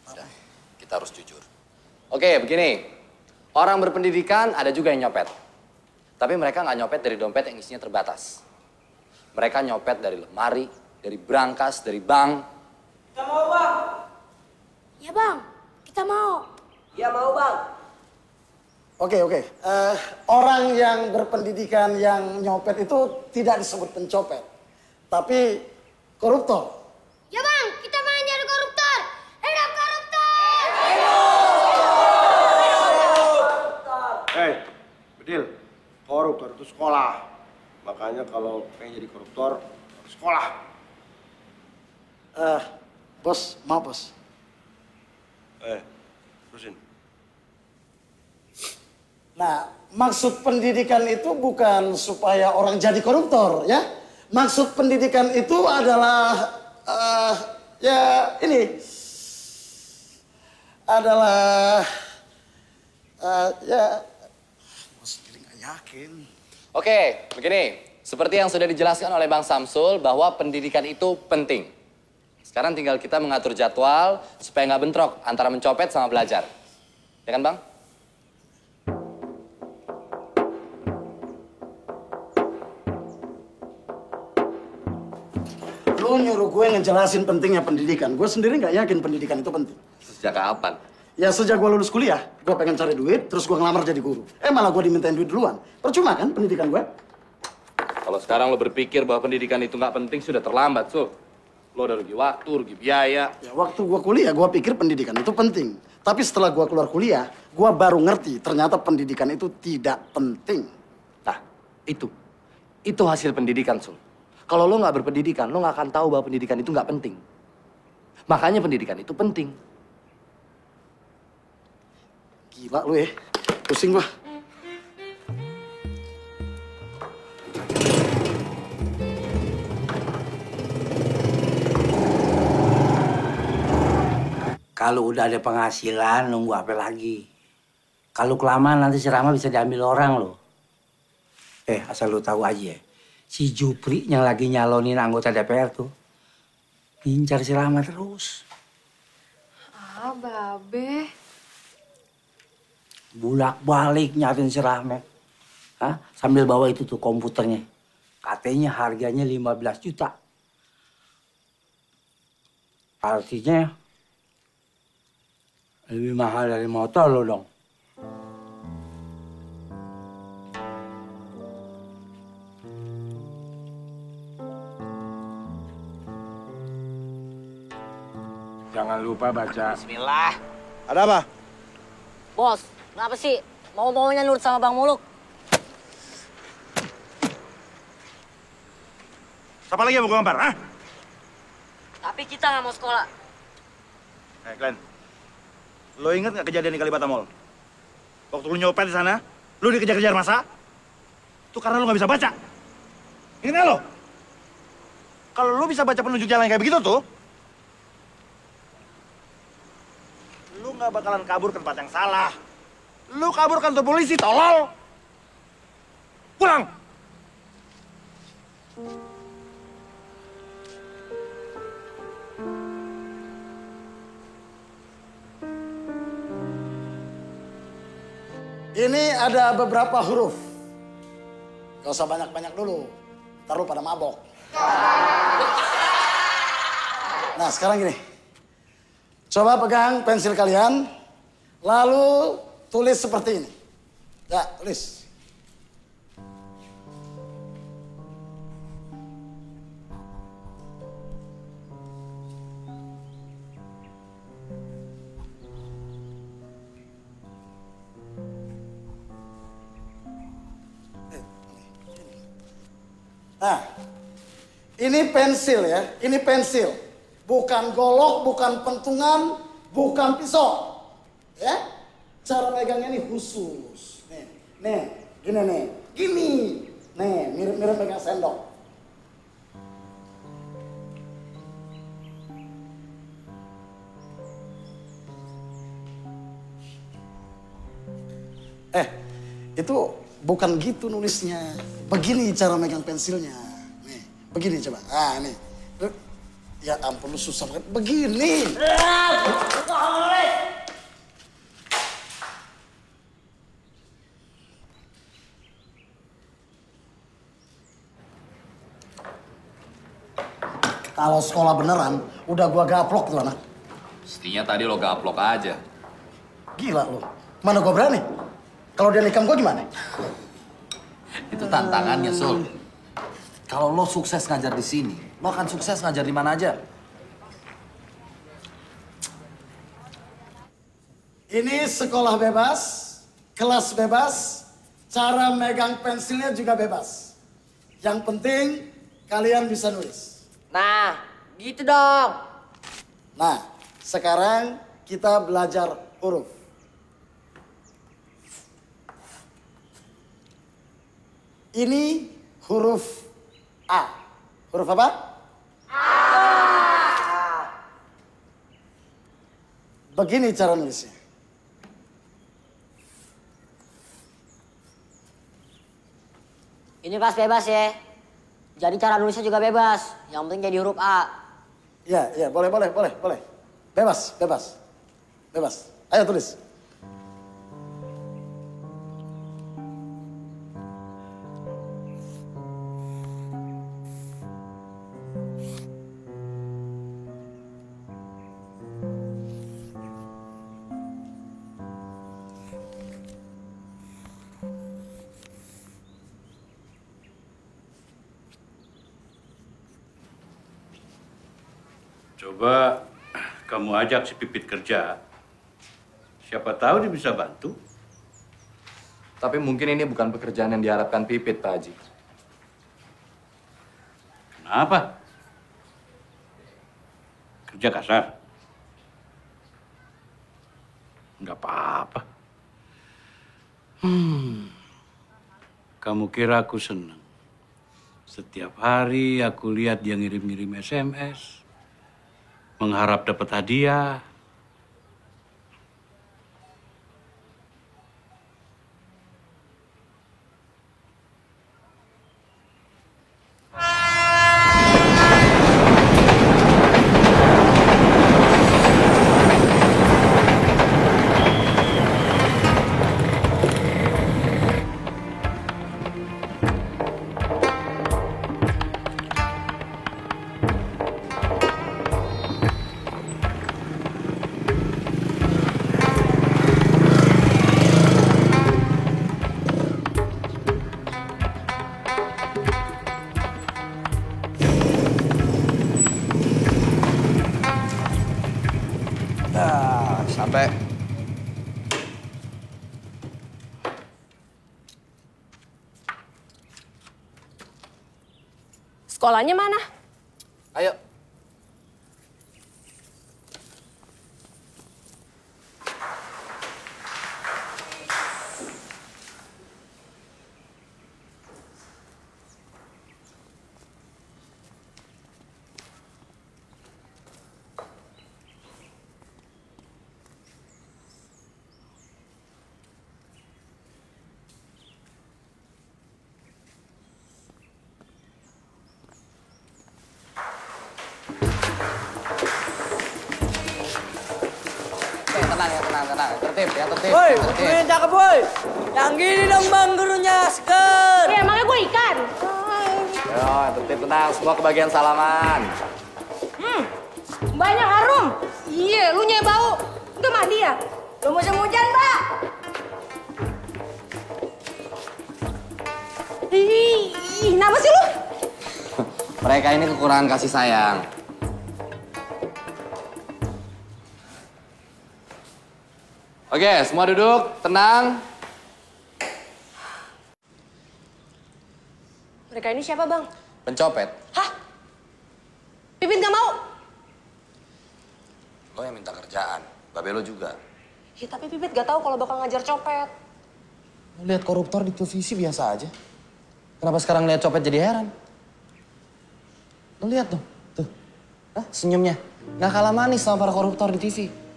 Udah, kita harus jujur. Oke, begini. Orang berpendidikan ada juga yang nyopet. Tapi mereka nggak nyopet dari dompet yang isinya terbatas. Mereka nyopet dari lemari, dari brankas, dari bank. Kita mau Bang. Ya Bang, kita mau. Ya mau Bang. Oke. Orang yang berpendidikan yang nyopet itu tidak disebut pencopet. Tapi koruptor. Ya bang, kita main jadi koruptor. Hidup koruptor! Hei, Bedil, koruptor itu sekolah. Makanya kalau pengen jadi koruptor, harus sekolah. Bos, maaf bos. Terusin. Nah, maksud pendidikan itu bukan supaya orang jadi koruptor, ya. Maksud pendidikan itu adalah, ya ini. Adalah, ya. Gue sendiri gak yakin. Oke, begini. Seperti yang sudah dijelaskan oleh Bang Samsul bahwa pendidikan itu penting. Sekarang tinggal kita mengatur jadwal supaya nggak bentrok antara mencopet sama belajar. Ya kan, Bang? Lu nyuruh gue ngejelasin pentingnya pendidikan. Gue sendiri nggak yakin pendidikan itu penting. Sejak kapan? Ya sejak gue lulus kuliah, gue pengen cari duit, terus gue ngelamar jadi guru. Malah gue dimintain duit duluan. Percuma kan pendidikan gue? Kalau sekarang lo berpikir bahwa pendidikan itu nggak penting, sudah terlambat, Sul. Lo udah rugi waktu, rugi biaya. Ya waktu gue kuliah, gue pikir pendidikan itu penting. Tapi setelah gue keluar kuliah, gue baru ngerti ternyata pendidikan itu tidak penting. Nah, itu hasil pendidikan, Sul. Kalau lo nggak berpendidikan, lo nggak akan tahu bahwa pendidikan itu nggak penting. Makanya pendidikan itu penting. Gila lu ya, pusing gua. Kalau udah ada penghasilan, nunggu apa lagi? Kalau kelamaan nanti si Rahma bisa diambil orang loh. Asal lu tahu aja ya. Si Jupri yang lagi nyalonin anggota DPR tuh. Ngincar si Rahma terus. Babe. Bulak-balik nyariin si Rahma. Sambil bawa itu tuh komputernya. Katanya harganya 15 juta. Artinya lebih mahal dari motor lo dong. Jangan lupa baca. Bismillah. Ada apa? Bos, kenapa sih mau-maunya nurut sama Bang Muluk? Siapa lagi yang mau gambar, ah? Tapi kita nggak mau sekolah. Glenn, lo inget nggak kejadian di Kalibata Mall? Waktu lu nyopet di sana, lu dikejar-kejar masa? Itu karena lu nggak bisa baca. Ingat nggak lo? Kalau lu bisa baca penunjuk jalan kayak begitu tuh, lu nggak bakalan kabur ke tempat yang salah. Lu kabur kantor polisi, tolol! Pulang! Ini ada beberapa huruf. Gak usah banyak-banyak dulu. Ntar lu pada mabok. Nah, sekarang gini. Coba pegang pensil kalian. Lalu tulis seperti ini. Ya, tulis. Nah, ini pensil ya, ini pensil. Bukan golok, bukan pentungan, bukan pisau. Ya, cara megangnya ini khusus. Nih, gini nih, gini. Nih, mirip-mirip megang sendok. Itu bukan gitu nulisnya. Begini cara megang pensilnya. Nih, begini coba. Ah, nih. Ya ampun, lu susah banget. Begini. Kalau sekolah beneran, udah gua gaplok tuh anak. Mestinya tadi lo gaplok aja. Gila lo. Mana gua berani? Kalau dia nikam gua gimana? Itu tantangannya, Sul. Kalau lo sukses ngajar di sini, lo akan sukses ngajar di mana aja. Ini sekolah bebas, kelas bebas, cara megang pensilnya juga bebas. Yang penting kalian bisa nulis. Nah, gitu dong. Nah, sekarang kita belajar huruf. Ini huruf A. Huruf apa? A. Begini cara nulisnya. Ini kelas bebas ya. Jadi cara nulisnya juga bebas. Yang penting jadi huruf A. Iya, boleh. Bebas. Ayo tulis. Coba kamu ajak si Pipit kerja. Siapa tahu dia bisa bantu. Tapi mungkin ini bukan pekerjaan yang diharapkan Pipit, Pak Haji. Kenapa? Kerja kasar? Nggak apa-apa. Kamu kira aku senang? Setiap hari aku lihat dia ngirim-ngirim SMS. Mengharap dapat hadiah. Sampai. Sekolahnya mana? Ayo. Tenang. Tertib ya, tertib. Woi, gurunya cakep, woi. Yang gini dong, Bang, gurunya. Seger. Ya, emangnya gue ikan. Yo, tertib, tenang. Semua kebagian salaman. Banyak harum. Iya, lu nyai bau. Udah mandi ya? Lu musim hujan, Pak. Ih, kenapa sih lu? Mereka ini kekurangan kasih sayang. Oke, semua duduk, tenang. Mereka ini siapa, Bang? Pencopet. Pipit gak mau. Lo yang minta kerjaan, babe lo juga. Ya, tapi Pipit gak tahu kalau bakal ngajar copet. Lo lihat koruptor di televisi biasa aja. Kenapa sekarang lihat copet jadi heran? Lo lihat tuh. Senyumnya. Nggak kalah manis sama para koruptor di TV.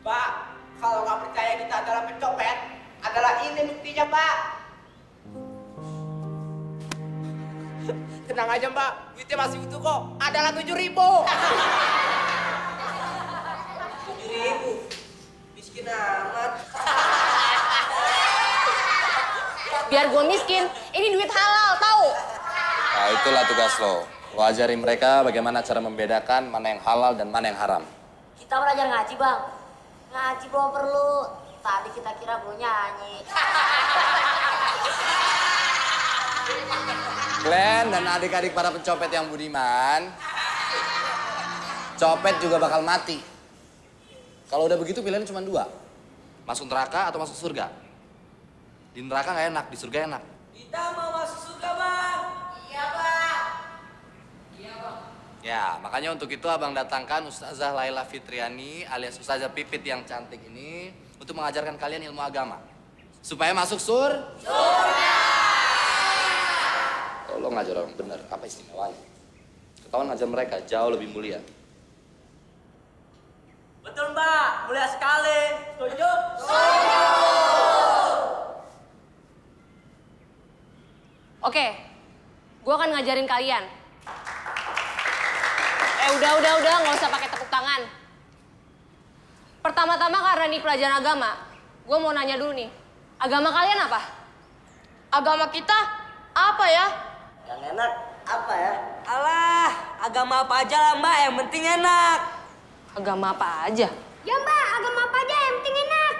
Pak, kalau nggak percaya kita adalah pencopet, adalah ini buktinya, Pak. Tenang aja, Mbak. Duitnya masih utuh kok. Adalah 7.000. 7.000? Miskin amat. Biar gue miskin, ini duit halal, tahu? Nah, itulah tugas lo. Lo ajarin mereka bagaimana cara membedakan mana yang halal dan mana yang haram. Kita belajar ngaji, Bang. Ngaji belum perlu. Tadi kita kira belum nyanyi. Glenn dan adik-adik para pencopet yang budiman, copet juga bakal mati. Kalau udah begitu pilihannya cuma dua. Masuk neraka atau masuk surga. Di neraka nggak enak, di surga enak. Kita mau masuk surga, Bang. Iya, Bang. Iya, Bang. Ya, makanya untuk itu abang datangkan Ustazah Laila Fitriani alias Ustazah Pipit yang cantik ini untuk mengajarkan kalian ilmu agama. Supaya masuk surga. Kalau lo ngajar orang bener, apa istimewanya? Ketahuan ngajar mereka jauh lebih mulia. Betul, Mbak. Mulia sekali. Setuju? Oke, gue akan ngajarin kalian. Udah, nggak usah pakai tepuk tangan. Pertama-tama karena ini pelajaran agama, gue mau nanya dulu nih. Agama kalian apa? Agama kita apa ya? Yang enak apa ya? Alah, agama apa aja lah, Mbak. Yang penting enak. Agama apa aja? Ya Mbak, agama apa aja yang penting enak.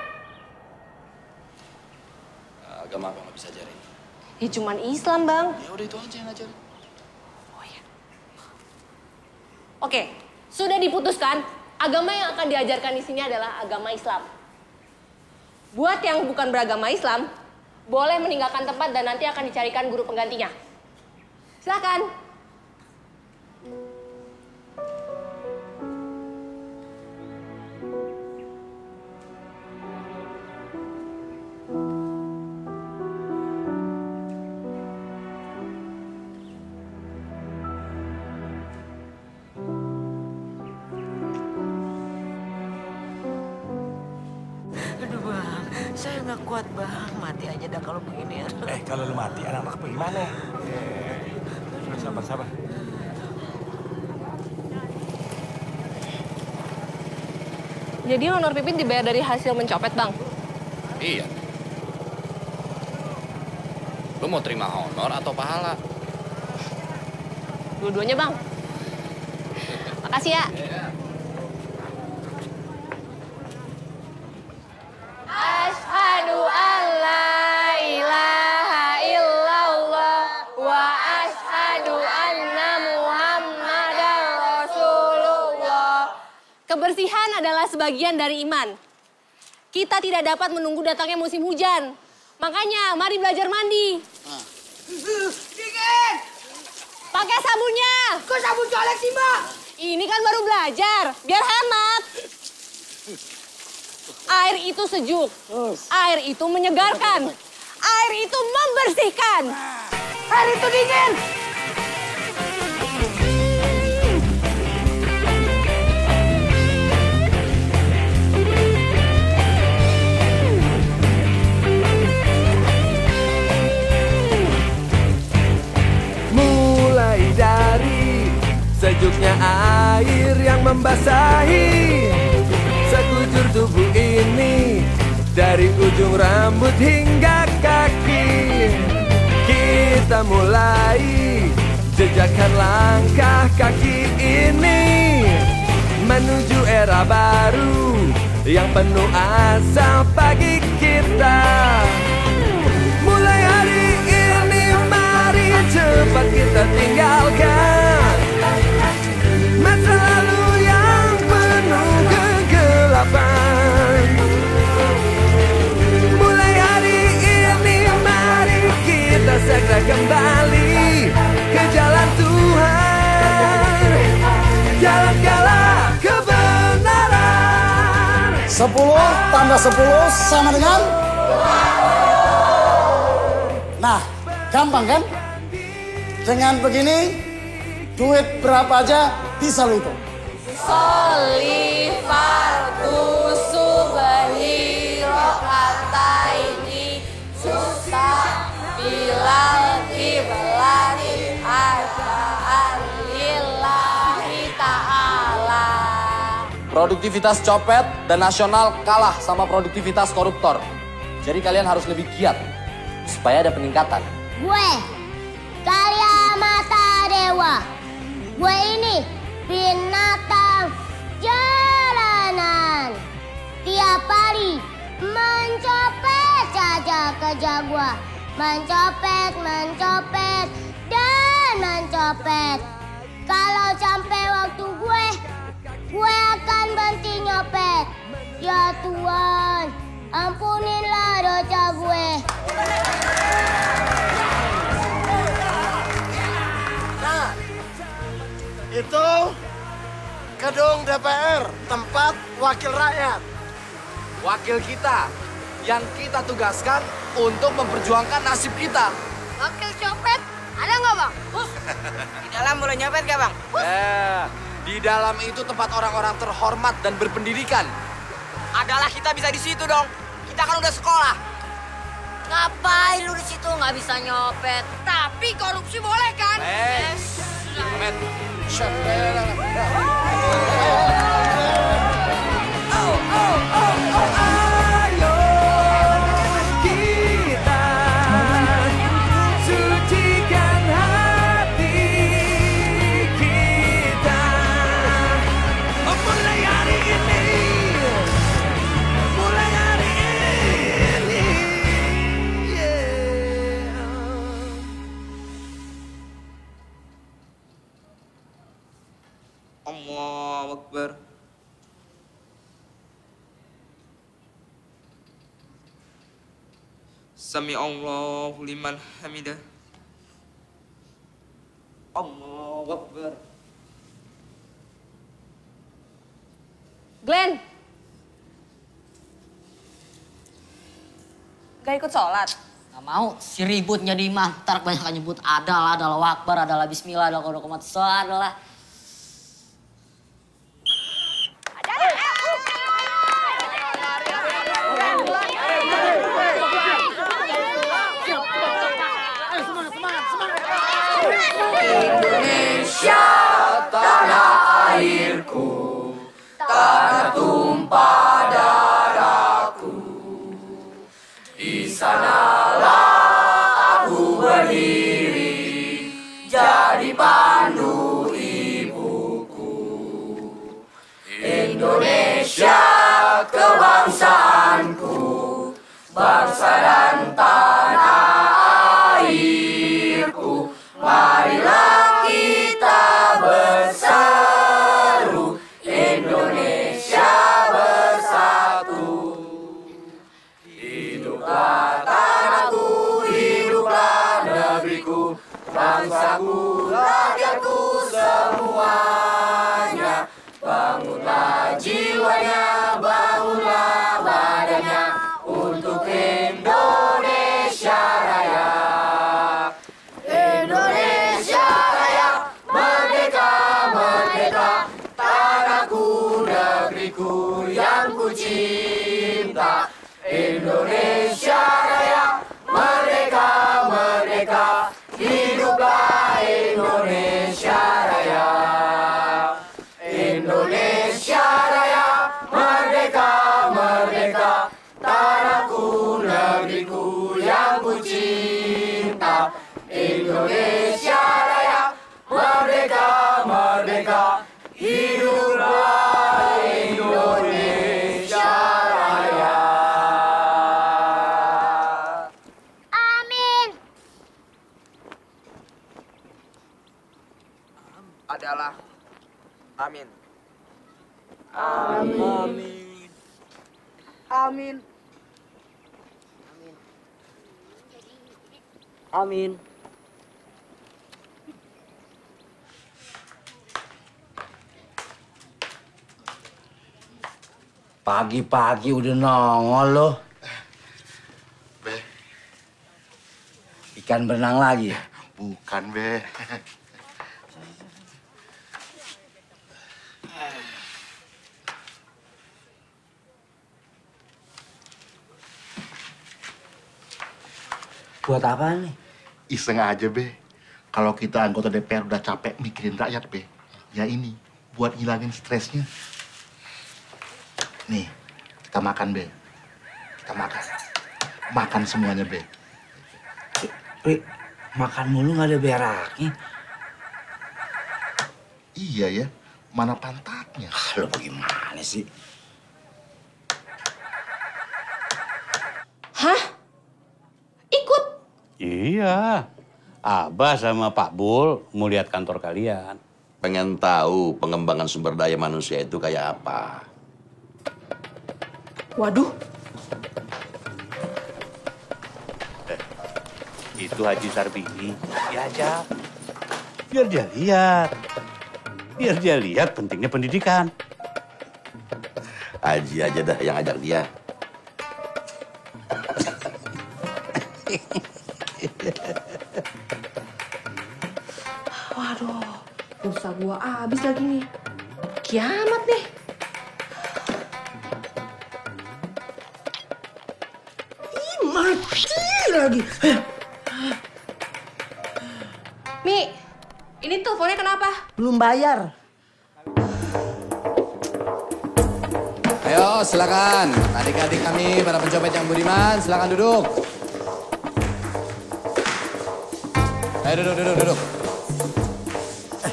Agama apa nggak bisa ajarin? Ya cuman Islam, Bang. Ya udah itu aja yang ngajarin. Oke, sudah diputuskan. Agama yang akan diajarkan di sini adalah agama Islam. Buat yang bukan beragama Islam, boleh meninggalkan tempat dan nanti akan dicarikan guru penggantinya. Silakan. Aduh Bang, saya nggak kuat Bang. Mati aja dah kalau begini. Kalau lu mati, anak-anak bagaimana? Sabar. Jadi honor Pipit dibayar dari hasil mencopet, Bang? Iya. Lo mau terima honor atau pahala? Dua-duanya, Bang. Makasih ya. Asyhadu an la ilaha illallah wa asyhadu anna Muhammadar Rasulullah. Kebersihan adalah sebagian dari iman. Kita tidak dapat menunggu datangnya musim hujan. Makanya, mari belajar mandi. Dingin! Pakai sabunnya. Kok sabun colek sih, Mbak? Ini kan baru belajar, biar hemat. Air itu sejuk, air itu menyegarkan, air itu membersihkan. Air itu dingin. Mulai dari sejuknya air yang membasahi sekujur tubuh ini, dari ujung rambut hingga kaki. Kita mulai jejakkan langkah kaki ini menuju era baru yang penuh asa bagi kita. Mulai hari ini mari cepat kita tinggalkan masa lalu yang penuh kegelapan. Mulai hari ini mari kita segera kembali ke jalan Tuhan, jalan-jalan kebenaran. 10 tambah 10 sama dengan? Nah, gampang kan? Dengan begini, duit berapa aja bisa lo hitung. Sholli fardu subhi rokaataini susah bilal kiblati ajaan lillahi ta'ala. Produktivitas copet dan nasional kalah sama produktivitas koruptor. Jadi kalian harus lebih giat supaya ada peningkatan. Gue, Karya Mata Dewa. Gue ini binatang jalan. tiap hari mencopet saja kerja gua. Mencopet, mencopet, dan mencopet. Kalau sampai waktu gue akan berhenti nyopet. Ya Tuhan, ampunilah dosa gue. Nah, itu gedung DPR, tempat wakil rakyat. Wakil kita yang kita tugaskan untuk memperjuangkan nasib kita. Wakil copet, ada nggak bang? Di dalam boleh nyopet gak bang? Di dalam itu tempat orang-orang terhormat dan berpendidikan. Adalah kita bisa di situ dong. Kita kan udah sekolah. Ngapain lu di situ nggak bisa nyopet? Tapi korupsi boleh kan? Met. Ayo kita sucikan hati kita. Mulai hari ini, mulai hari ini. Allahu Akbar. Sami Allahu liman hamidah. Allahu Akbar. Glenn. Gak ikut sholat? Gak mau, si ribut jadi imam. Ntar kebanyakan nyebut adalah wakbar, adalah bismillah, adalah kodokomat adalah. Indonesia tanah airku, tanah tumpah darahku. Di sanalah aku berdiri, jadi pandu ibuku. Indonesia kebangsaanku, bangsa dan tanah airku. Marilah kita berseru, Indonesia bersatu. Hiduplah tanahku, hiduplah negeriku, bangsaku, rakyatku semuanya. Bangunlah jiwanya, bangunlah badannya untuk Indonesia Raya. Indonesia Raya, merdeka, merdeka, tanahku, negeriku yang ku cinta. Indonesia Raya, merdeka, merdeka, hiduplah Indonesia Raya. Indonesia Raya, merdeka, merdeka, tanahku, negeriku yang ku cinta. Indonesia Raya, merdeka, merdeka, hiduplah Indonesia Raya. Amin. Adalah. Amin. Amin. Amin. Amin. Pagi-pagi udah nongol loh. Be. Ikan berenang lagi? Bukan, Be. Buat apa nih? Iseng aja, Be. Kalau kita anggota DPR udah capek mikirin rakyat, Be. Ya ini, buat ngilangin stresnya. Nih, kita makan, Be. Kita makan. Makan semuanya, Be. Makan mulu nggak ada beraknya. Iya ya, mana pantatnya? Lo bagaimana sih? Hah? Ikut? Iya. Abah sama Pak Bul mau lihat kantor kalian. Pengen tahu pengembangan sumber daya manusia itu kayak apa. Waduh. Itu Haji Sarbini diajak. Biar dia lihat. Biar dia lihat pentingnya pendidikan. Haji aja dah yang ajak dia. Waduh, pulsa gua habis lagi nih. Kiamat nih. Ih, mati lagi. Mi, ini teleponnya kenapa? Belum bayar. Ayo, silakan. Adik-adik kami, para pencopet yang budiman, silakan duduk. Ayo duduk.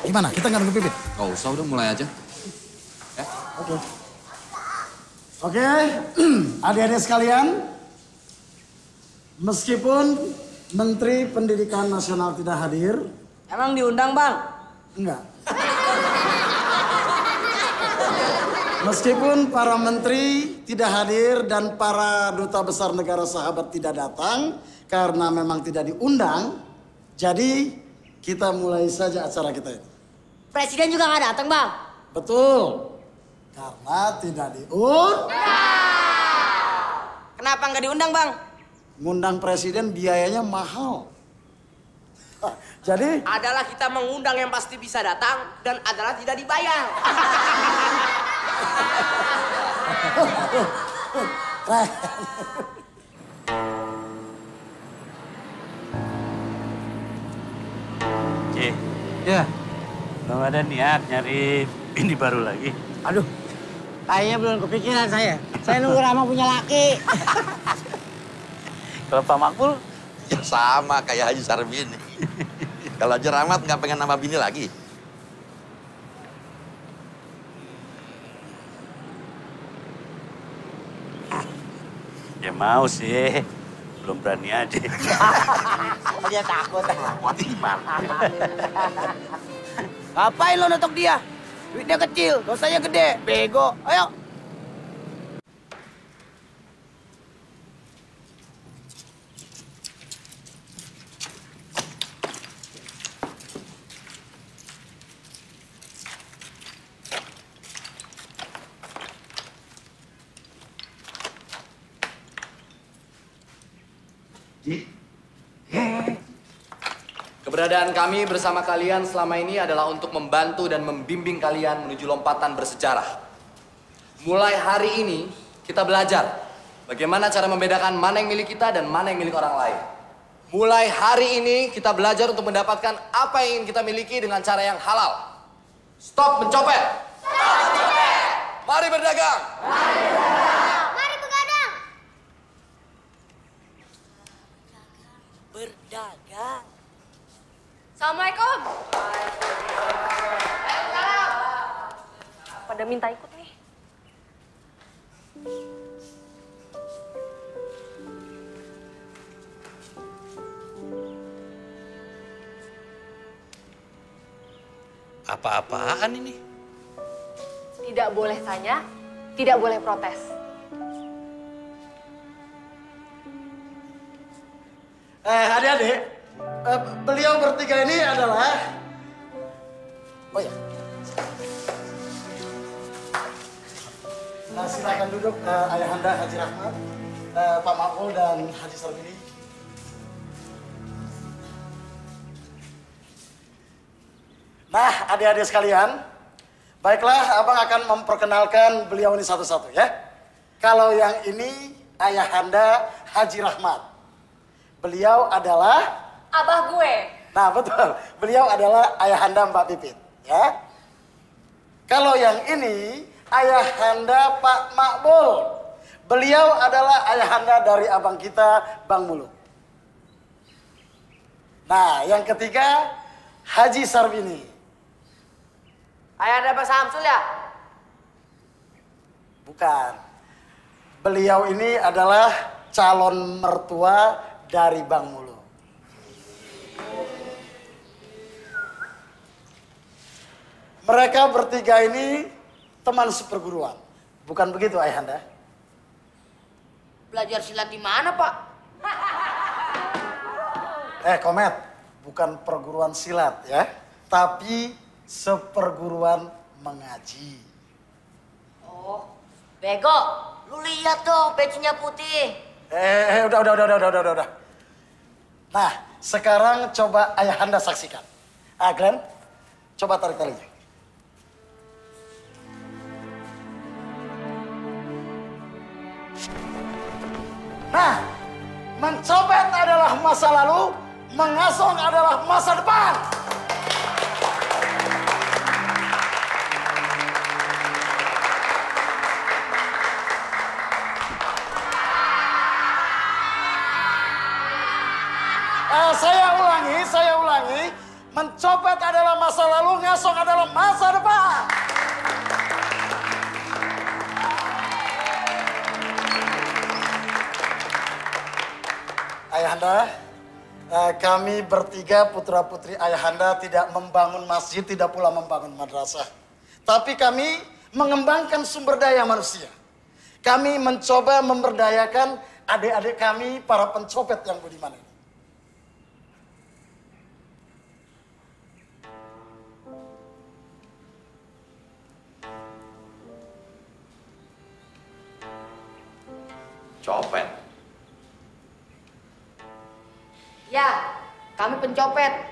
Gimana? Kita nggak nunggu Pipit? Nggak usah, udah mulai aja. Oke, adik-adik sekalian, meskipun Menteri Pendidikan Nasional tidak hadir. Emang diundang, Bang? Enggak. Meskipun para menteri tidak hadir dan para duta besar negara sahabat tidak datang karena memang tidak diundang, jadi kita mulai saja acara kita ini. Presiden juga nggak datang, Bang? Betul, karena tidak diundang. Kenapa nggak diundang, Bang? Ngundang presiden biayanya mahal. Jadi adalah kita mengundang yang pasti bisa datang dan adalah tidak dibayar. Cik, ya, belum ada niat nyari ini baru lagi. Aduh, kayaknya belum kepikiran saya. Saya nunggu Rama punya laki. Kalau Pak Makbul? Ya sama kayak Haji Sarbini. Kalau Haji Rahmat nggak pengen nambah bini lagi. Ya mau sih, belum berani aja. Dia takut. Ngapain lo notok dia? Duitnya kecil, dosanya gede. Bego, ayo. Keberadaan kami bersama kalian selama ini adalah untuk membantu dan membimbing kalian menuju lompatan bersejarah. Mulai hari ini, kita belajar bagaimana cara membedakan mana yang milik kita dan mana yang milik orang lain. Mulai hari ini, kita belajar untuk mendapatkan apa yang ingin kita miliki dengan cara yang halal. Stop mencopet! Stop mencopet! Mari berdagang! Mari berdagang! Mari begadang! Berdagang. Assalamualaikum. Pada minta ikut nih. Apa-apaan ini? Tidak boleh tanya, tidak boleh protes. Adik-adik, beliau bertiga ini adalah... Oh ya. Silakan duduk Ayahanda Haji Rahmat, Pak Makbul dan Haji Sarbini. Nah, adik-adik sekalian, baiklah Abang akan memperkenalkan beliau ini satu-satu ya. Kalau yang ini Ayahanda Haji Rahmat. Beliau adalah Abah gue. Nah, betul. Beliau adalah Ayahanda Mbak Pipit, ya. Kalau yang ini Ayahanda Pak Makbul. Beliau adalah ayahanda dari abang kita, Bang Muluk. Nah, yang ketiga Haji Sarbini. Ayahanda Pak Samsul ya? Bukan. Beliau ini adalah calon mertua dari Bang Muluk. Mereka bertiga ini teman seperguruan. Bukan begitu, Ayahanda? Belajar silat di mana, Pak? Komet, bukan perguruan silat ya, tapi seperguruan mengaji. Oh, bego. Lu lihat dong bajunya putih. Udah. Nah, sekarang coba Ayahanda saksikan. Glenn, coba tarik talinya. Nah, mencopet adalah masa lalu, mengasong adalah masa depan. Saya ulangi, mencopet adalah masa lalu, ngasong adalah masa depan. Ayahanda, kami bertiga putra-putri Ayahanda tidak membangun masjid, tidak pula membangun madrasah. Tapi kami mengembangkan sumber daya manusia. Kami mencoba memberdayakan adik-adik kami, para pencopet yang budiman ini. Copet. Ya, kami pencopet.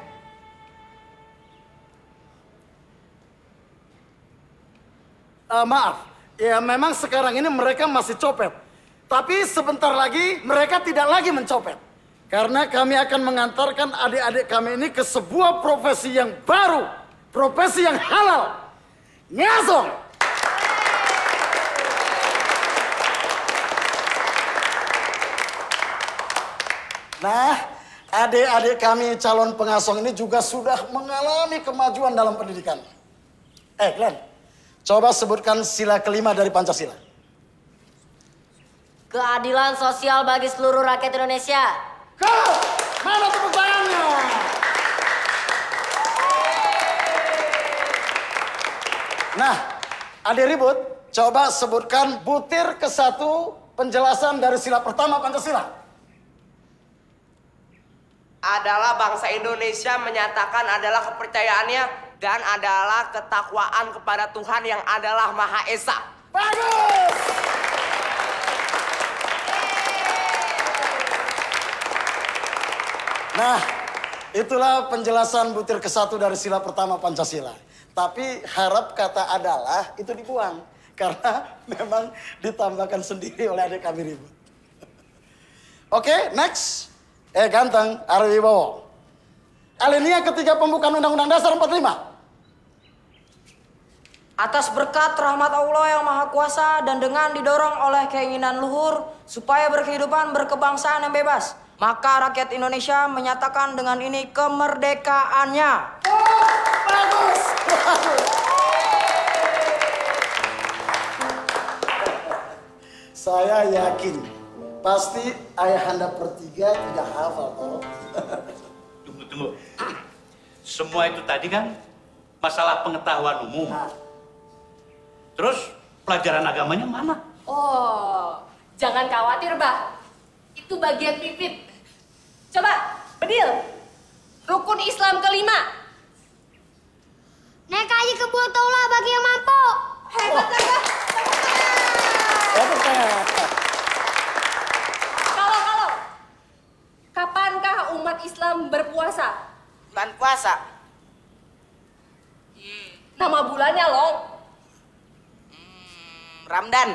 Maaf, ya memang sekarang ini mereka masih copet. Tapi sebentar lagi mereka tidak lagi mencopet. Karena kami akan mengantarkan adik-adik kami ini ke sebuah profesi yang baru. Profesi yang halal. Ngasong. Nah, adik-adik kami calon pengasong ini juga sudah mengalami kemajuan dalam pendidikan. Glenn, coba sebutkan sila kelima dari Pancasila. Keadilan sosial bagi seluruh rakyat Indonesia. Mana tepuk tangannya? Nah, adik ribut, coba sebutkan butir ke-1 penjelasan dari sila pertama Pancasila. Adalah bangsa Indonesia menyatakan adalah kepercayaannya dan adalah ketakwaan kepada Tuhan yang adalah Maha Esa. Bagus! Nah, itulah penjelasan butir ke-1 dari sila pertama Pancasila. Tapi harap kata adalah itu dibuang. Karena memang ditambahkan sendiri oleh adik kami ribut. Oke, next. Ganteng, Ari Wibowo. Alinea ketiga pembukaan Undang-Undang Dasar 45. Atas berkat rahmat Allah yang Maha Kuasa dan dengan didorong oleh keinginan luhur supaya berkehidupan berkebangsaan yang bebas, maka rakyat Indonesia menyatakan dengan ini kemerdekaannya. Bagus. Saya yakin pasti Ayahanda bertiga tidak hafal toh. Tunggu. Semua itu tadi kan masalah pengetahuan umum. Terus pelajaran agamanya mana? Oh, jangan khawatir, Bah. Itu bagian pipit. Coba, Bedil. Rukun Islam kelima. Naik aja ke Botollah bagi yang mampu. Hebat, Bah. Kalau. Kapankah umat Islam berpuasa? Bulan puasa. Nama bulannya, Long. Ramdan.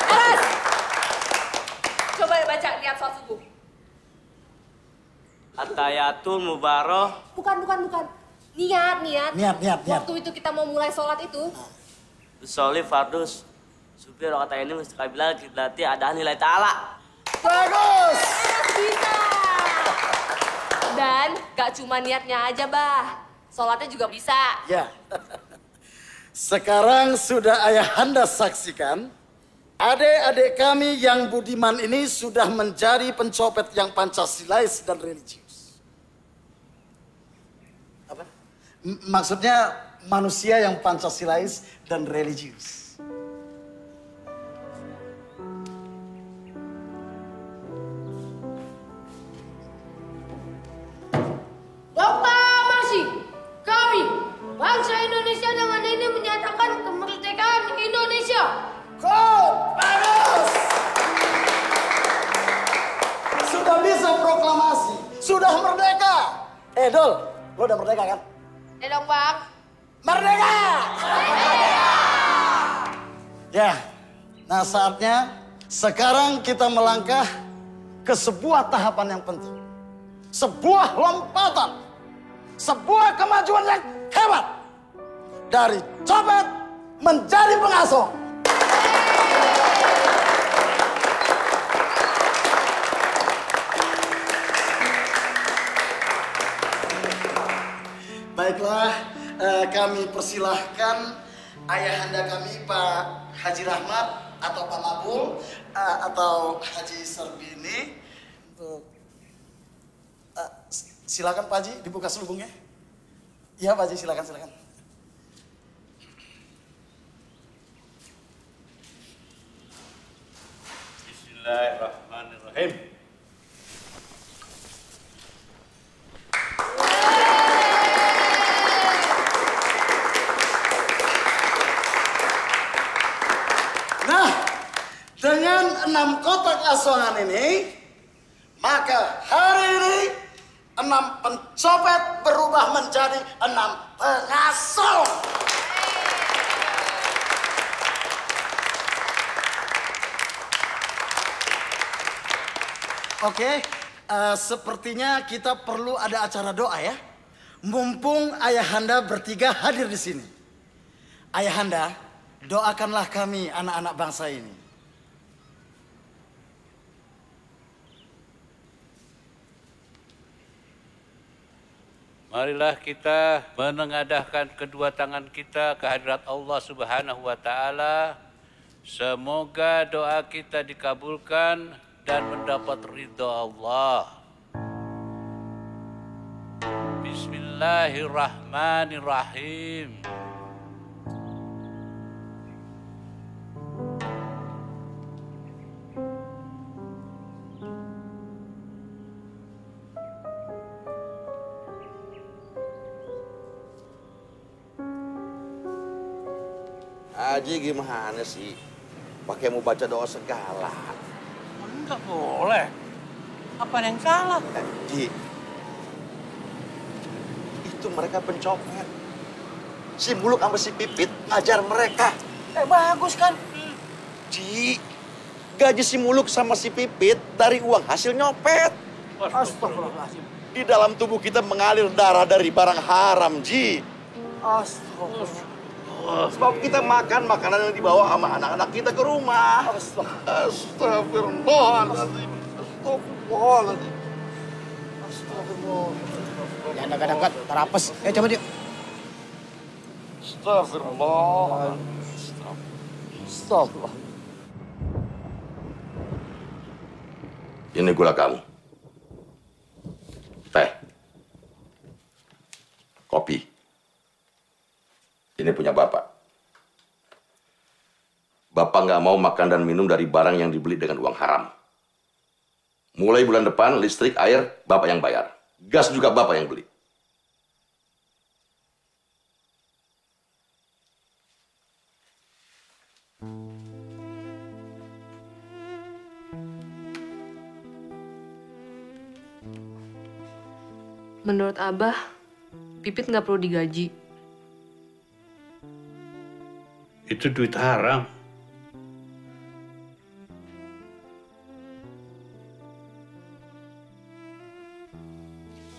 Aras. Coba baca niat sholat subuh. Atayatul mubaroh. Bukan. Niat. Niat. Waktu itu kita mau mulai sholat itu. Usolli fardus. Supir kata ini mustaqbilah kiblati ada nilai ta'ala. Bagus. Bisa. Dan gak cuma niatnya aja, Bah. Sholatnya juga bisa. Ya. Sekarang sudah ayahanda saksikan, adik-adik kami yang budiman ini sudah menjadi pencopet yang Pancasilais dan religius. Apa? Maksudnya manusia yang Pancasilais dan religius. Proklamasi kami bangsa Indonesia dengan ini menyatakan kemerdekaan Indonesia. Bagus. Sudah bisa proklamasi, sudah merdeka. Dol, lo udah merdeka kan? Ya dong, Bang. Merdeka! Ya, nah saatnya sekarang kita melangkah ke sebuah tahapan yang penting. Sebuah lompatan, sebuah kemajuan yang hebat. Dari copet menjadi pengasuh. Baiklah, kami persilahkan ayahanda kami Pak Haji Rahmat atau Pak Mabul atau Haji Sarbini untuk silakan Pak Haji dibuka selubungnya. Iya Pak Haji, silakan. Bismillahirrahmanirrahim. Nah, dengan 6 kotak asongan ini, maka hari ini 6 pencopet berubah menjadi 6 pengasuh. Oke, sepertinya kita perlu ada acara doa ya. Mumpung ayahanda bertiga hadir di sini. Ayahanda, doakanlah kami anak-anak bangsa ini. Marilah kita menengadahkan kedua tangan kita ke hadirat Allah Subhanahu wa Ta'ala. Semoga doa kita dikabulkan dan mendapat ridha Allah. Bismillahirrahmanirrahim. Haji gimana sih? Pakai mau baca doa segala. Enggak boleh. Apa yang salah? Ji, itu mereka pencopet. Si Muluk sama si Pipit ngajar mereka. Bagus kan? Ji, gaji si Muluk sama si Pipit dari uang hasil nyopet. Astagfirullahaladzim. Di dalam tubuh kita mengalir darah dari barang haram, Ji. Astagfirullah. Sebab kita makan makanan yang dibawa sama anak-anak kita ke rumah. Astagfirullahaladzim. Astagfirullahaladzim. Astagfirullah. Jangan dekat-dekat, terapes. Coba dia. Astagfirullah. Astagfirullah. Ini gula kamu. Teh. Kopi. Ini punya Bapak. Bapak nggak mau makan dan minum dari barang yang dibeli dengan uang haram. Mulai bulan depan, listrik, air, Bapak yang bayar. Gas juga Bapak yang beli. Menurut Abah, Pipit nggak perlu digaji. Itu duit haram.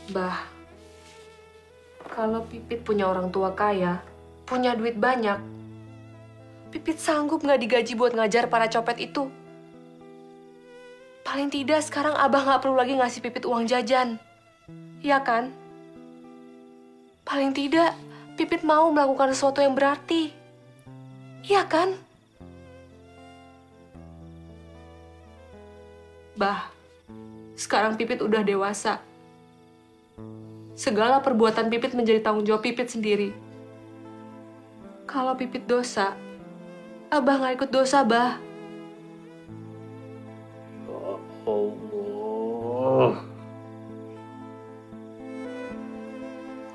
Bah, kalau Pipit punya orang tua kaya, punya duit banyak, Pipit sanggup nggak digaji buat ngajar para copet itu? Paling tidak sekarang Abah nggak perlu lagi ngasih Pipit uang jajan. Iya kan? Paling tidak, Pipit mau melakukan sesuatu yang berarti. Iya kan? Bah, sekarang Pipit udah dewasa. Segala perbuatan Pipit menjadi tanggung jawab Pipit sendiri. Kalau Pipit dosa, Abah nggak ikut dosa, Bah. Allah,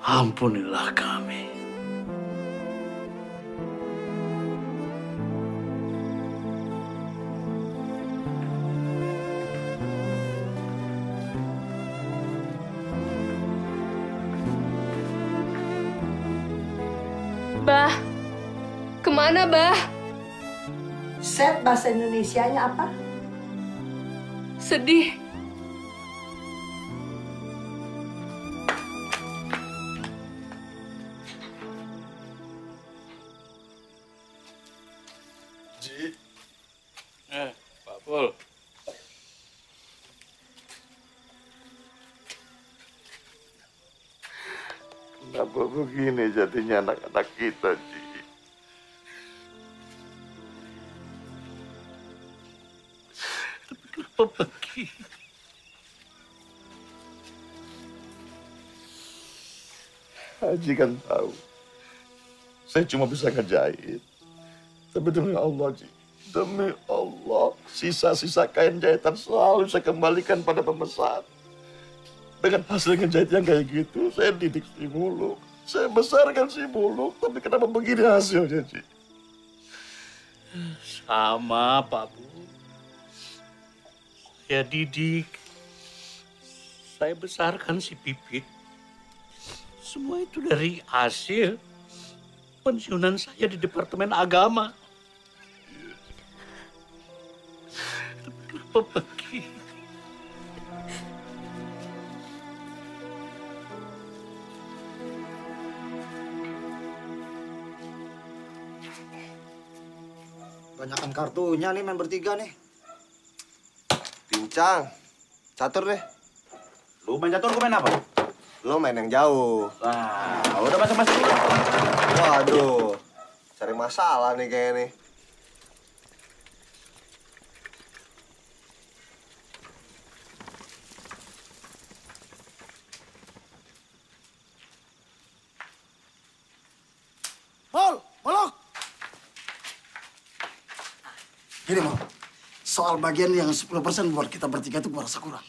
ampunilah kami. Bah, kemana, Bah? Set bahasa Indonesianya apa? Sedih. Ji. Pak Pul. Kenapa begini jadinya anak-anak kita, Ji? Kenapa begini? Haji kan tahu, saya cuma bisa ngejahit. Tapi demi Allah, Ji, demi Allah, sisa-sisa kain jahitan selalu saya kembalikan pada pemesan. Dengan hasil ngejahit yang kayak gitu, saya didik si Muluk. Saya besarkan si Muluk, tapi kenapa begini hasilnya, Ji? Sama, Pak Bu. Saya didik. Saya besarkan si Pipit. Semua itu dari hasil pensiunan saya di Departemen Agama. Tapi kenapa begini? Banyakan kartunya nih main bertiga nih. Pincang, catur deh. Lu main catur, gue main apa? Lu main yang jauh. Nah, udah masuk-masuk dulu. Waduh, cari masalah nih kayaknya nih. Mol, Molok. Gini, Mol. Soal bagian yang 10% buat kita bertiga itu gua rasa kurang.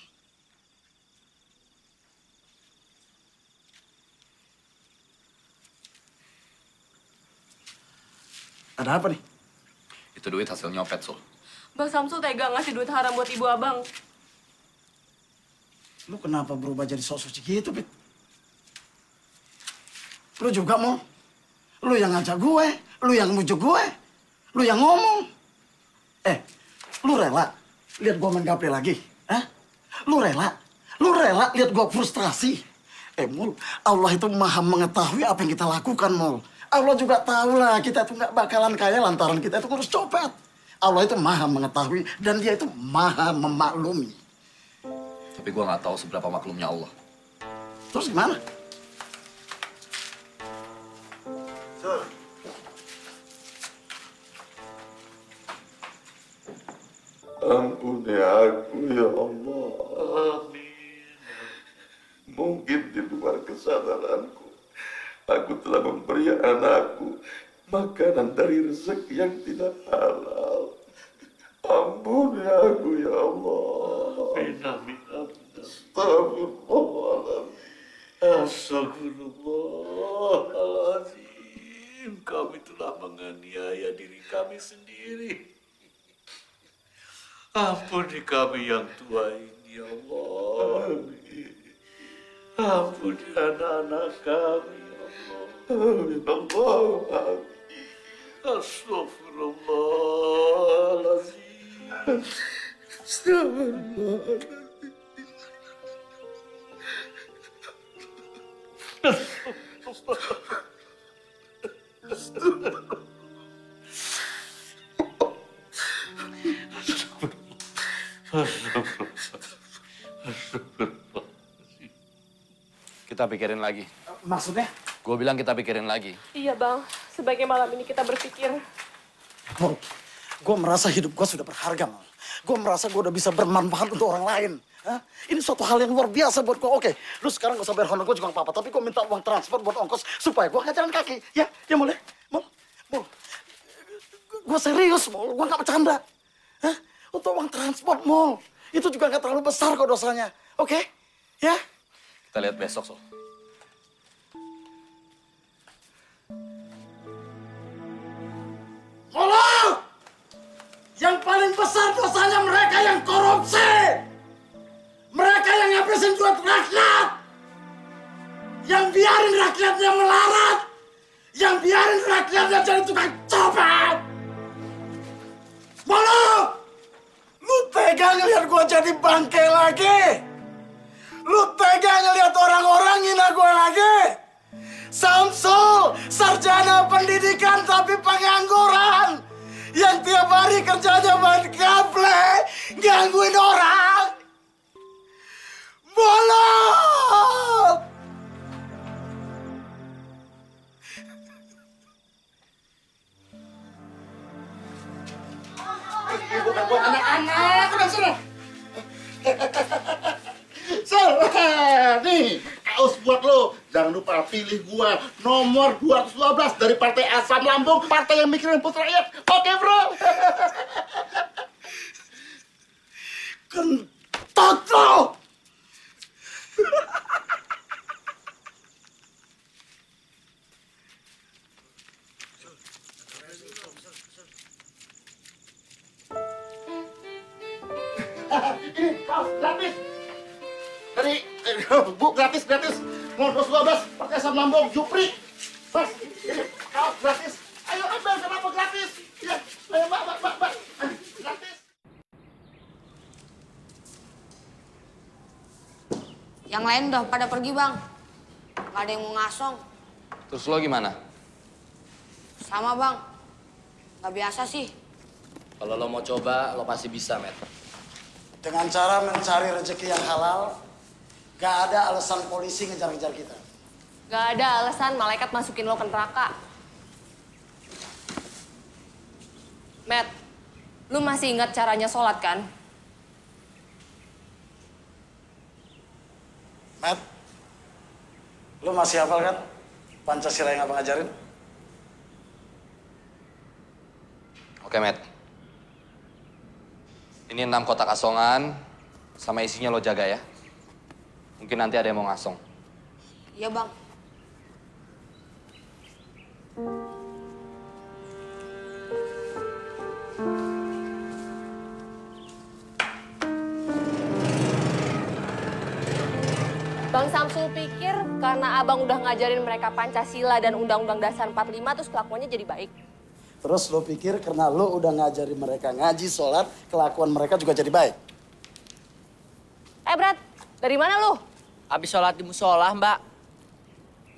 Ada apa nih? Itu duit hasil nyopet, Sul. Bang Samsul tega ngasih duit haram buat ibu abang. Lu kenapa berubah jadi sok suci gitu, Pit? Lu juga, Mol. Lu yang ngajak gue, lu yang mujuk gue, lu yang ngomong. Lu rela lihat gue main gaple lagi? Hah? Lu rela lihat gue frustrasi? Mul, Allah itu maha mengetahui apa yang kita lakukan, Mul. Allah juga tahu lah kita itu nggak bakalan kaya lantaran kita itu ngurus copet. Allah itu maha mengetahui dan dia itu maha memaklumi. Tapi gue nggak tahu seberapa maklumnya Allah. Terus gimana? Ampuni aku, ya Allah. Amin. Mungkin di luar kesadaranku, aku telah memberi anakku makanan dari rezeki yang tidak halal. Ampuni aku, ya Allah. Amin. Astagfirullahaladzim. Astagfirullahaladzim. Kami telah menganiaya diri kami sendiri. Ampuni kami yang tua ini, ya Allah. Ampuni anak-anak kami, ya Allah. Amin, Allah. Astagfirullahaladzim. Astagfirullahaladzim. Kita pikirin lagi. Maksudnya? Gue bilang kita pikirin lagi. Iya, Bang. Sebaiknya malam ini kita berpikir. Mul, gue merasa hidup gue sudah berharga, Mul. Gue merasa gue udah bisa bermanfaat untuk orang lain. Hah? Ini suatu hal yang luar biasa buat gue. Oke, lu sekarang gak usah bayar honor gue juga gak apa-apa. Tapi gue minta uang transport buat ongkos supaya gue gak jalan kaki. Ya Mul ya? Mul. Gue serius, Mul. Gue gak bercanda. Hah? Untuk uang transport, Mul. Itu juga gak terlalu besar kok dosanya. Oke? Ya? Kita lihat besok, Sol. Mul! Yang paling besar dosanya mereka yang korupsi. Mereka yang ngabisin duit rakyat. Yang biarin rakyatnya melarat. Yang biarin rakyatnya jadi tukang copet. Mulu! Lu tega ngeliat gua jadi bangke lagi? Lu tega ngeliat orang-orang ngina gua lagi? Samsul, sarjana pendidikan tapi pengangguran. Yang tiap hari kerjanya main gaple, gangguin orang. Bolot! Bukan buat anak-anak, udah sana. Sel, nih, kaos buat lo. Jangan lupa pilih gua nomor 212 dari Partai Asam Lambung, partai yang mikirin putra rakyat. Oke, bro. Kentot lo. Ini kaos gratis. Dari Bu gratis. Nomor 212 Partai Asam Lambung, Jupri. Mas, ini kaos gratis. Ayo ambil, kenapa gratis? Ya, ayo Mbak. Gratis. Yang lain udah pada pergi, Bang. Gak ada yang mau ngasong. Terus lo gimana? Sama, Bang. Gak biasa sih. Kalau lo mau coba, lo pasti bisa, Matt. Dengan cara mencari rezeki yang halal, gak ada alasan polisi ngejar-ngejar kita. Gak ada alasan malaikat masukin lo ke neraka. Matt, lu masih ingat caranya sholat kan? Matt, lu masih hafal kan Pancasila yang abang ajarin? Oke, Matt. Ini 6 kotak asongan, sama isinya lo jaga ya. Mungkin nanti ada yang mau ngasong. Iya, Bang. Bang Samsul pikir karena abang udah ngajarin mereka Pancasila dan Undang-Undang Dasar 45 terus kelakuannya jadi baik. Terus lo pikir karena lo udah ngajarin mereka ngaji, sholat, kelakuan mereka juga jadi baik? Brad, dari mana lu? Habis sholat di musola, Mbak.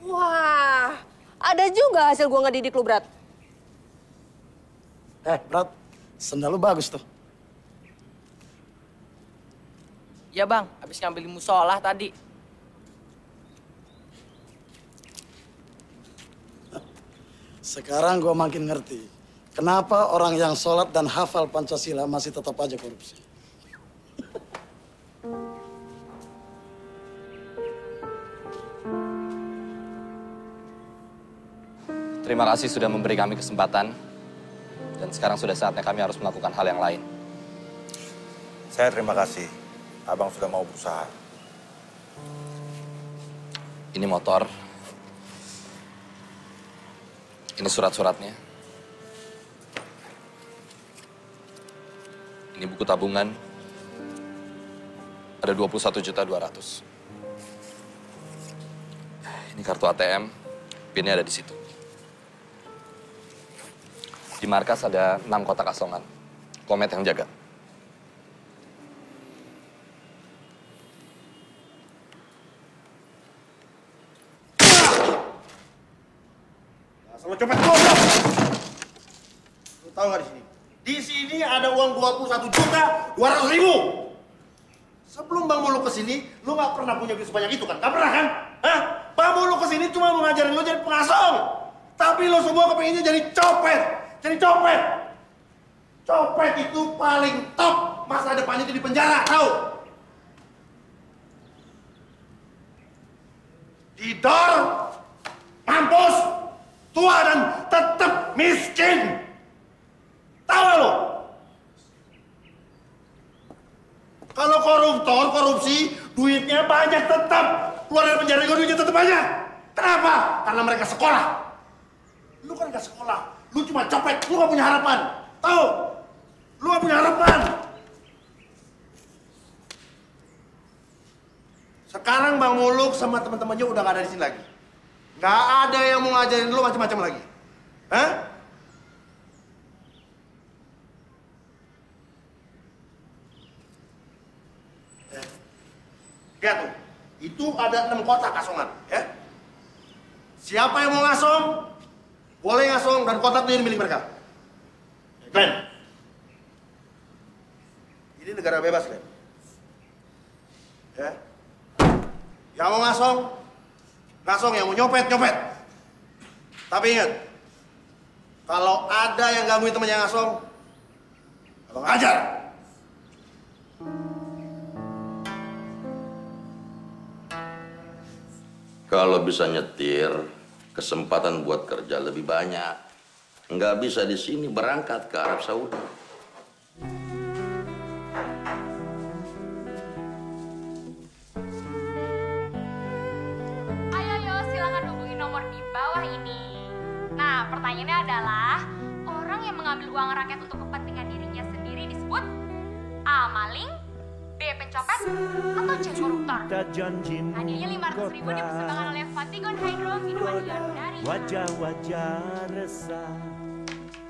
Wah, ada juga hasil gua ngedidik lu, Brad. Brad, sendal lu bagus tuh. Iya, Bang. Habis ngambil di musola tadi. Sekarang gua makin ngerti. Kenapa orang yang sholat dan hafal Pancasila masih tetap aja korupsi? Terima kasih sudah memberi kami kesempatan. Dan sekarang sudah saatnya kami harus melakukan hal yang lain. Saya terima kasih. Abang sudah mau berusaha. Ini motor. Ini surat-suratnya. Ini buku tabungan. Ada 21.200.000. Ini kartu ATM. PIN-nya ada di situ. Di markas ada 6 kotak asongan. Komet yang jaga. Asal lo copet gua, bro. Lu tahu nggak di sini? Di sini ada uang 21.200.000. Sebelum Bang Mulu kesini, lu nggak pernah punya duit sebanyak itu kan? Nggak pernah kan? Hah? Bang Mulu kesini cuma mau ngajarin lu jadi pengasong. Tapi lu semua kepinginnya jadi copet. Jadi copet. Copet itu paling top, masa depan itu di penjara, tahu? Didor, mampus, tua dan tetap miskin. Tahu lo? Kalau koruptor, korupsi, duitnya banyak tetap. Keluar dari penjara juga duitnya tetap banyak. Kenapa? Karena mereka sekolah. Lu kan gak sekolah, lu cuma copet, lu gak punya harapan. Tahu? Lu gak punya harapan. Sekarang Bang Muluk sama teman-temannya udah gak ada di sini lagi. Gak ada yang mau ngajarin lu macam-macam lagi. Hah? Lihat tuh, itu ada 6 kotak kasongan, ya. Siapa yang mau ngasong, boleh ngasong dan kotak itu milik mereka. Glenn, ini negara bebas, Glenn. Ya. Yang mau ngasong, ngasong. Yang mau nyopet, nyopet. Tapi ingat, kalau ada yang gangguin temannya ngasong, kalau ngajar. Kalau bisa nyetir, kesempatan buat kerja lebih banyak. Nggak bisa di sini berangkat ke Arab Saudi. Ayo, silakan hubungi nomor di bawah ini. Nah, pertanyaannya adalah, orang yang mengambil uang rakyat untuk kepentingan dirinya sendiri disebut A. Maling, B. Pencopet, atau C. Koruptor. Hadiahnya 500.000 dipersembahkan oleh Fatigon Hydro, minuman dari wajah-wajah resah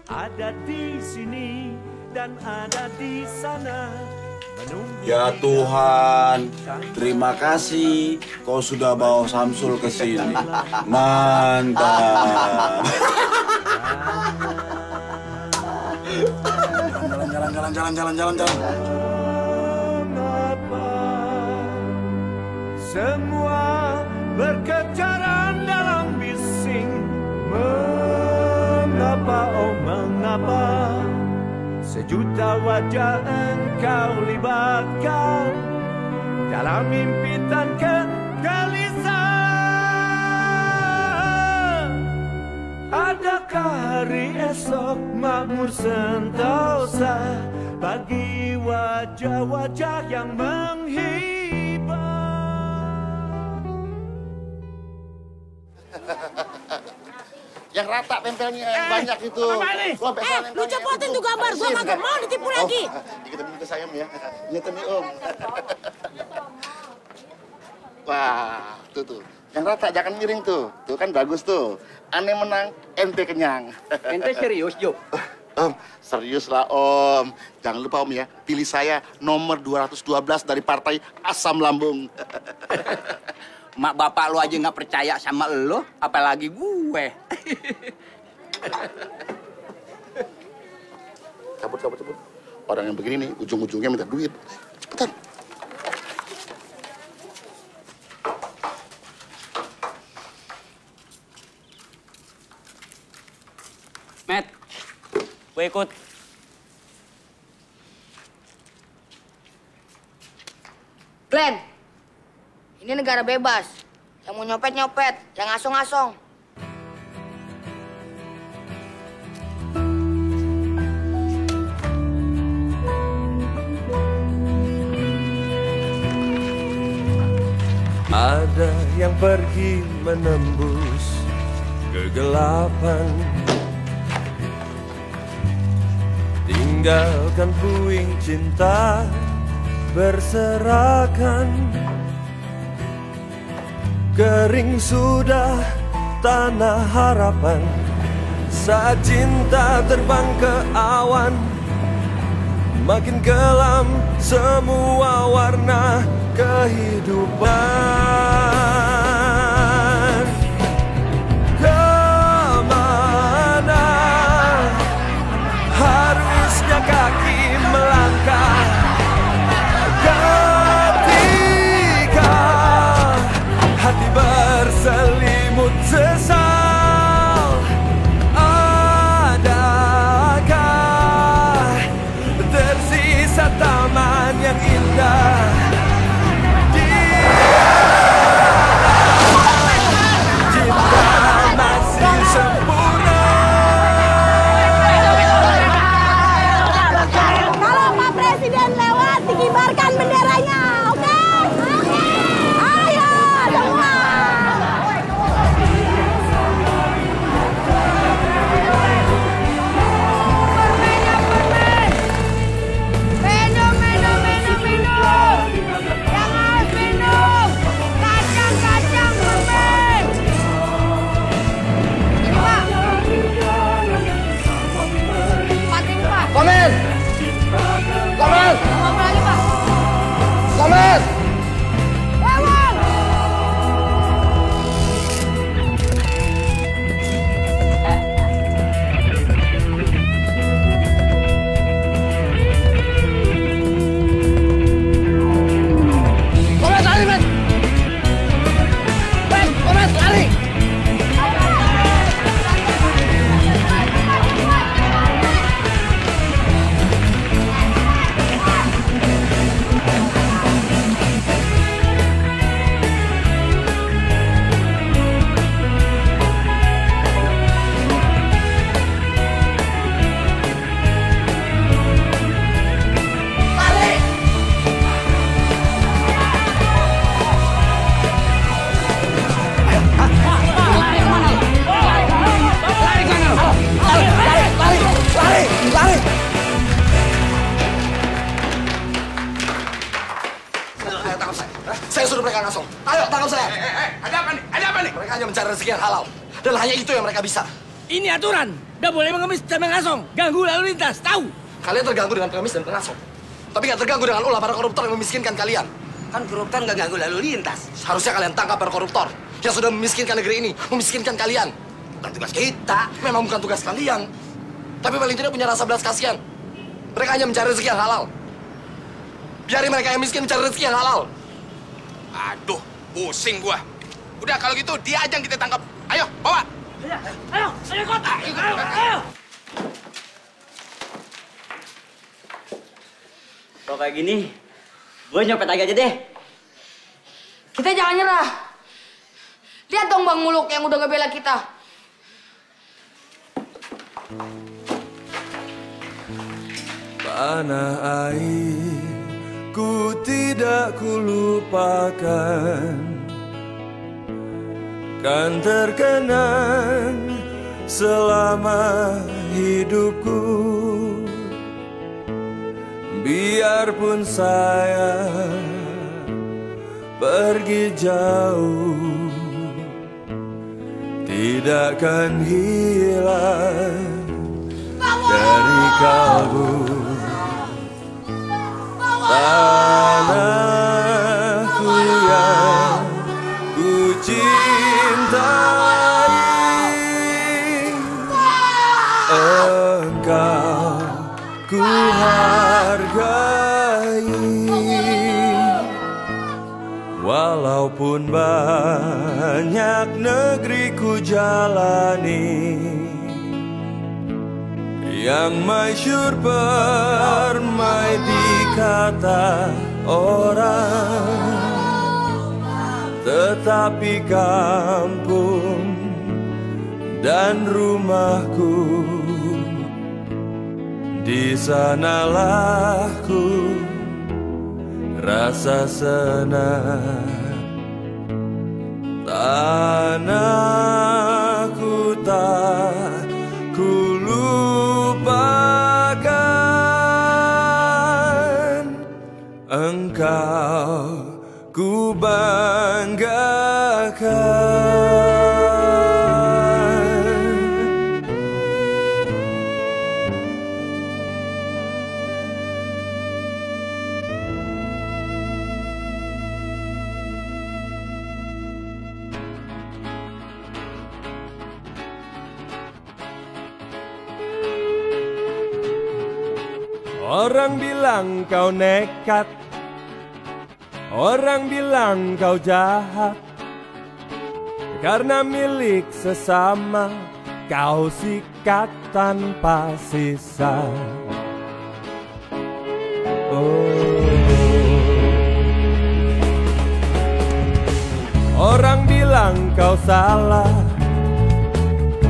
ada di sini dan ada di sana. Ya Tuhan, terima kasih kau sudah bawa Samsul ke sini. Mantap. Jalan. Semua berkejaran dalam bising. Mengapa, oh mengapa, sejuta wajah engkau libatkan dalam impitan kegelisahan. Adakah hari esok makmur sentosa bagi wajah-wajah yang menghibur? Yang rata tempelnya yang banyak itu. Lu cepotin tuh gambar, gua kagak mau ditipu lagi. Kita minta sayang ya. Nyata nih Om. Wah, tuh. Yang rata jangan miring tuh. Tuh kan bagus tuh. Aneh menang, ente kenyang. Ente serius, Jo? Om, serius lah Om. Jangan lupa Om ya, pilih saya nomor 212 dari partai Asam Lambung. Mak bapak lu aja nggak percaya sama lo, apalagi gue. Cabut. Orang yang begini nih, ujung-ujungnya minta duit. Cepetan. Matt, gue ikut. Glenn, ini negara bebas. Yang mau nyopet-nyopet, yang ngasong-ngasong. Ada yang pergi menembus kegelapan, tinggalkan puing cinta berserakan. Kering sudah tanah harapan saat cinta terbang ke awan. Makin kelam semua warna kehidupan. Kemana harusnya kaki melangkah ketika hati berselimut sesal? Adakah Asong. Ayo, tangkap saya. Ada apa nih? Ada apa nih? Mereka hanya mencari rezeki yang halal. Dan hanya itu yang mereka bisa. Ini aturan. Gak boleh mengemis dan mengasong. Ganggu lalu lintas, tahu? Kalian terganggu dengan pengemis dan pengasong. Tapi nggak terganggu dengan ulah para koruptor yang memiskinkan kalian. Kan koruptor nggak ganggu lalu lintas. Seharusnya kalian tangkap para koruptor yang sudah memiskinkan negeri ini, memiskinkan kalian. Bukan tugas kita. Memang bukan tugas kalian. Tapi paling tidak punya rasa belas kasihan. Mereka hanya mencari rezeki yang halal. Biarin mereka yang miskin mencari rezeki yang halal. Aduh, pusing gua. Udah kalau gitu dia aja yang kita tangkap. Ayo, bawa. Ayo, kota. Ayo. Kalau kayak gini, gue nyopet aja deh. Kita jangan nyerah. Lihat dong Bang Muluk yang udah ngebela kita. Tanah air ku tidak kulupakan, kan terkenang selama hidupku. Biarpun saya pergi jauh, tidak akan hilang dari kalbu. Tanahku yang ku cintai, engkau ku hargai. Walaupun banyak negeri ku jalani, yang masyhur permai dikata orang, tetapi kampung dan rumahku, di sanalah ku rasa senang. Tanahku tak ku lupakan, engkau ku banggakan. Orang bilang kau nekat, orang bilang kau jahat, karena milik sesama kau sikat tanpa sisa. Orang bilang kau salah,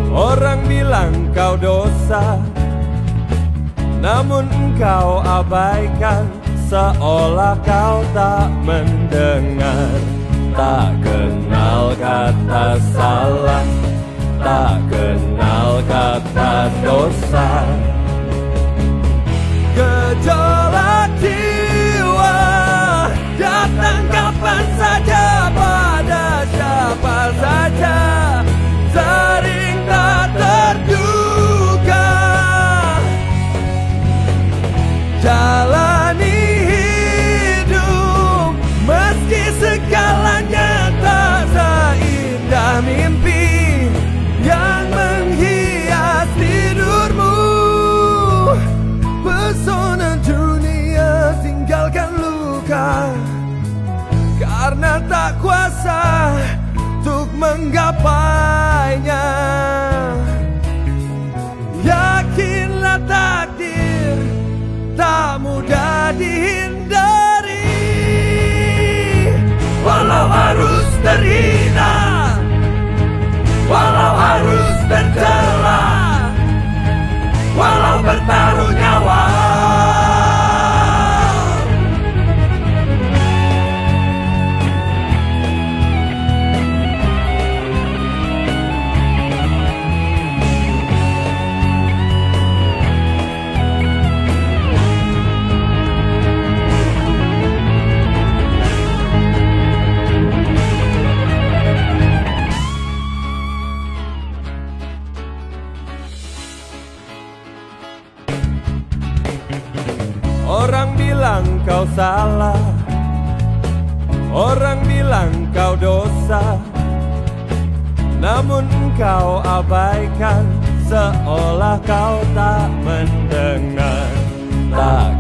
orang bilang kau dosa, namun engkau abaikan seolah kau tak mendengar. Tak kenal kata salah, tak kenal kata dosa. Gejolak jiwa datang kapan saja, pada siapa saja, sering tak terduga. Jalani hidup meski segalanya tak seindah mimpi yang menghias tidurmu. Pesona dunia tinggalkan luka, karena tak kuasa untuk menggapainya. Yakinlah takdir tak mudah dihindari, walau harus terhina, walau harus tercela, walau bertaruh nyawa. bilang kau salah, orang bilang kau dosa, namun engkau abaikan, seolah kau tak mendengar. Tak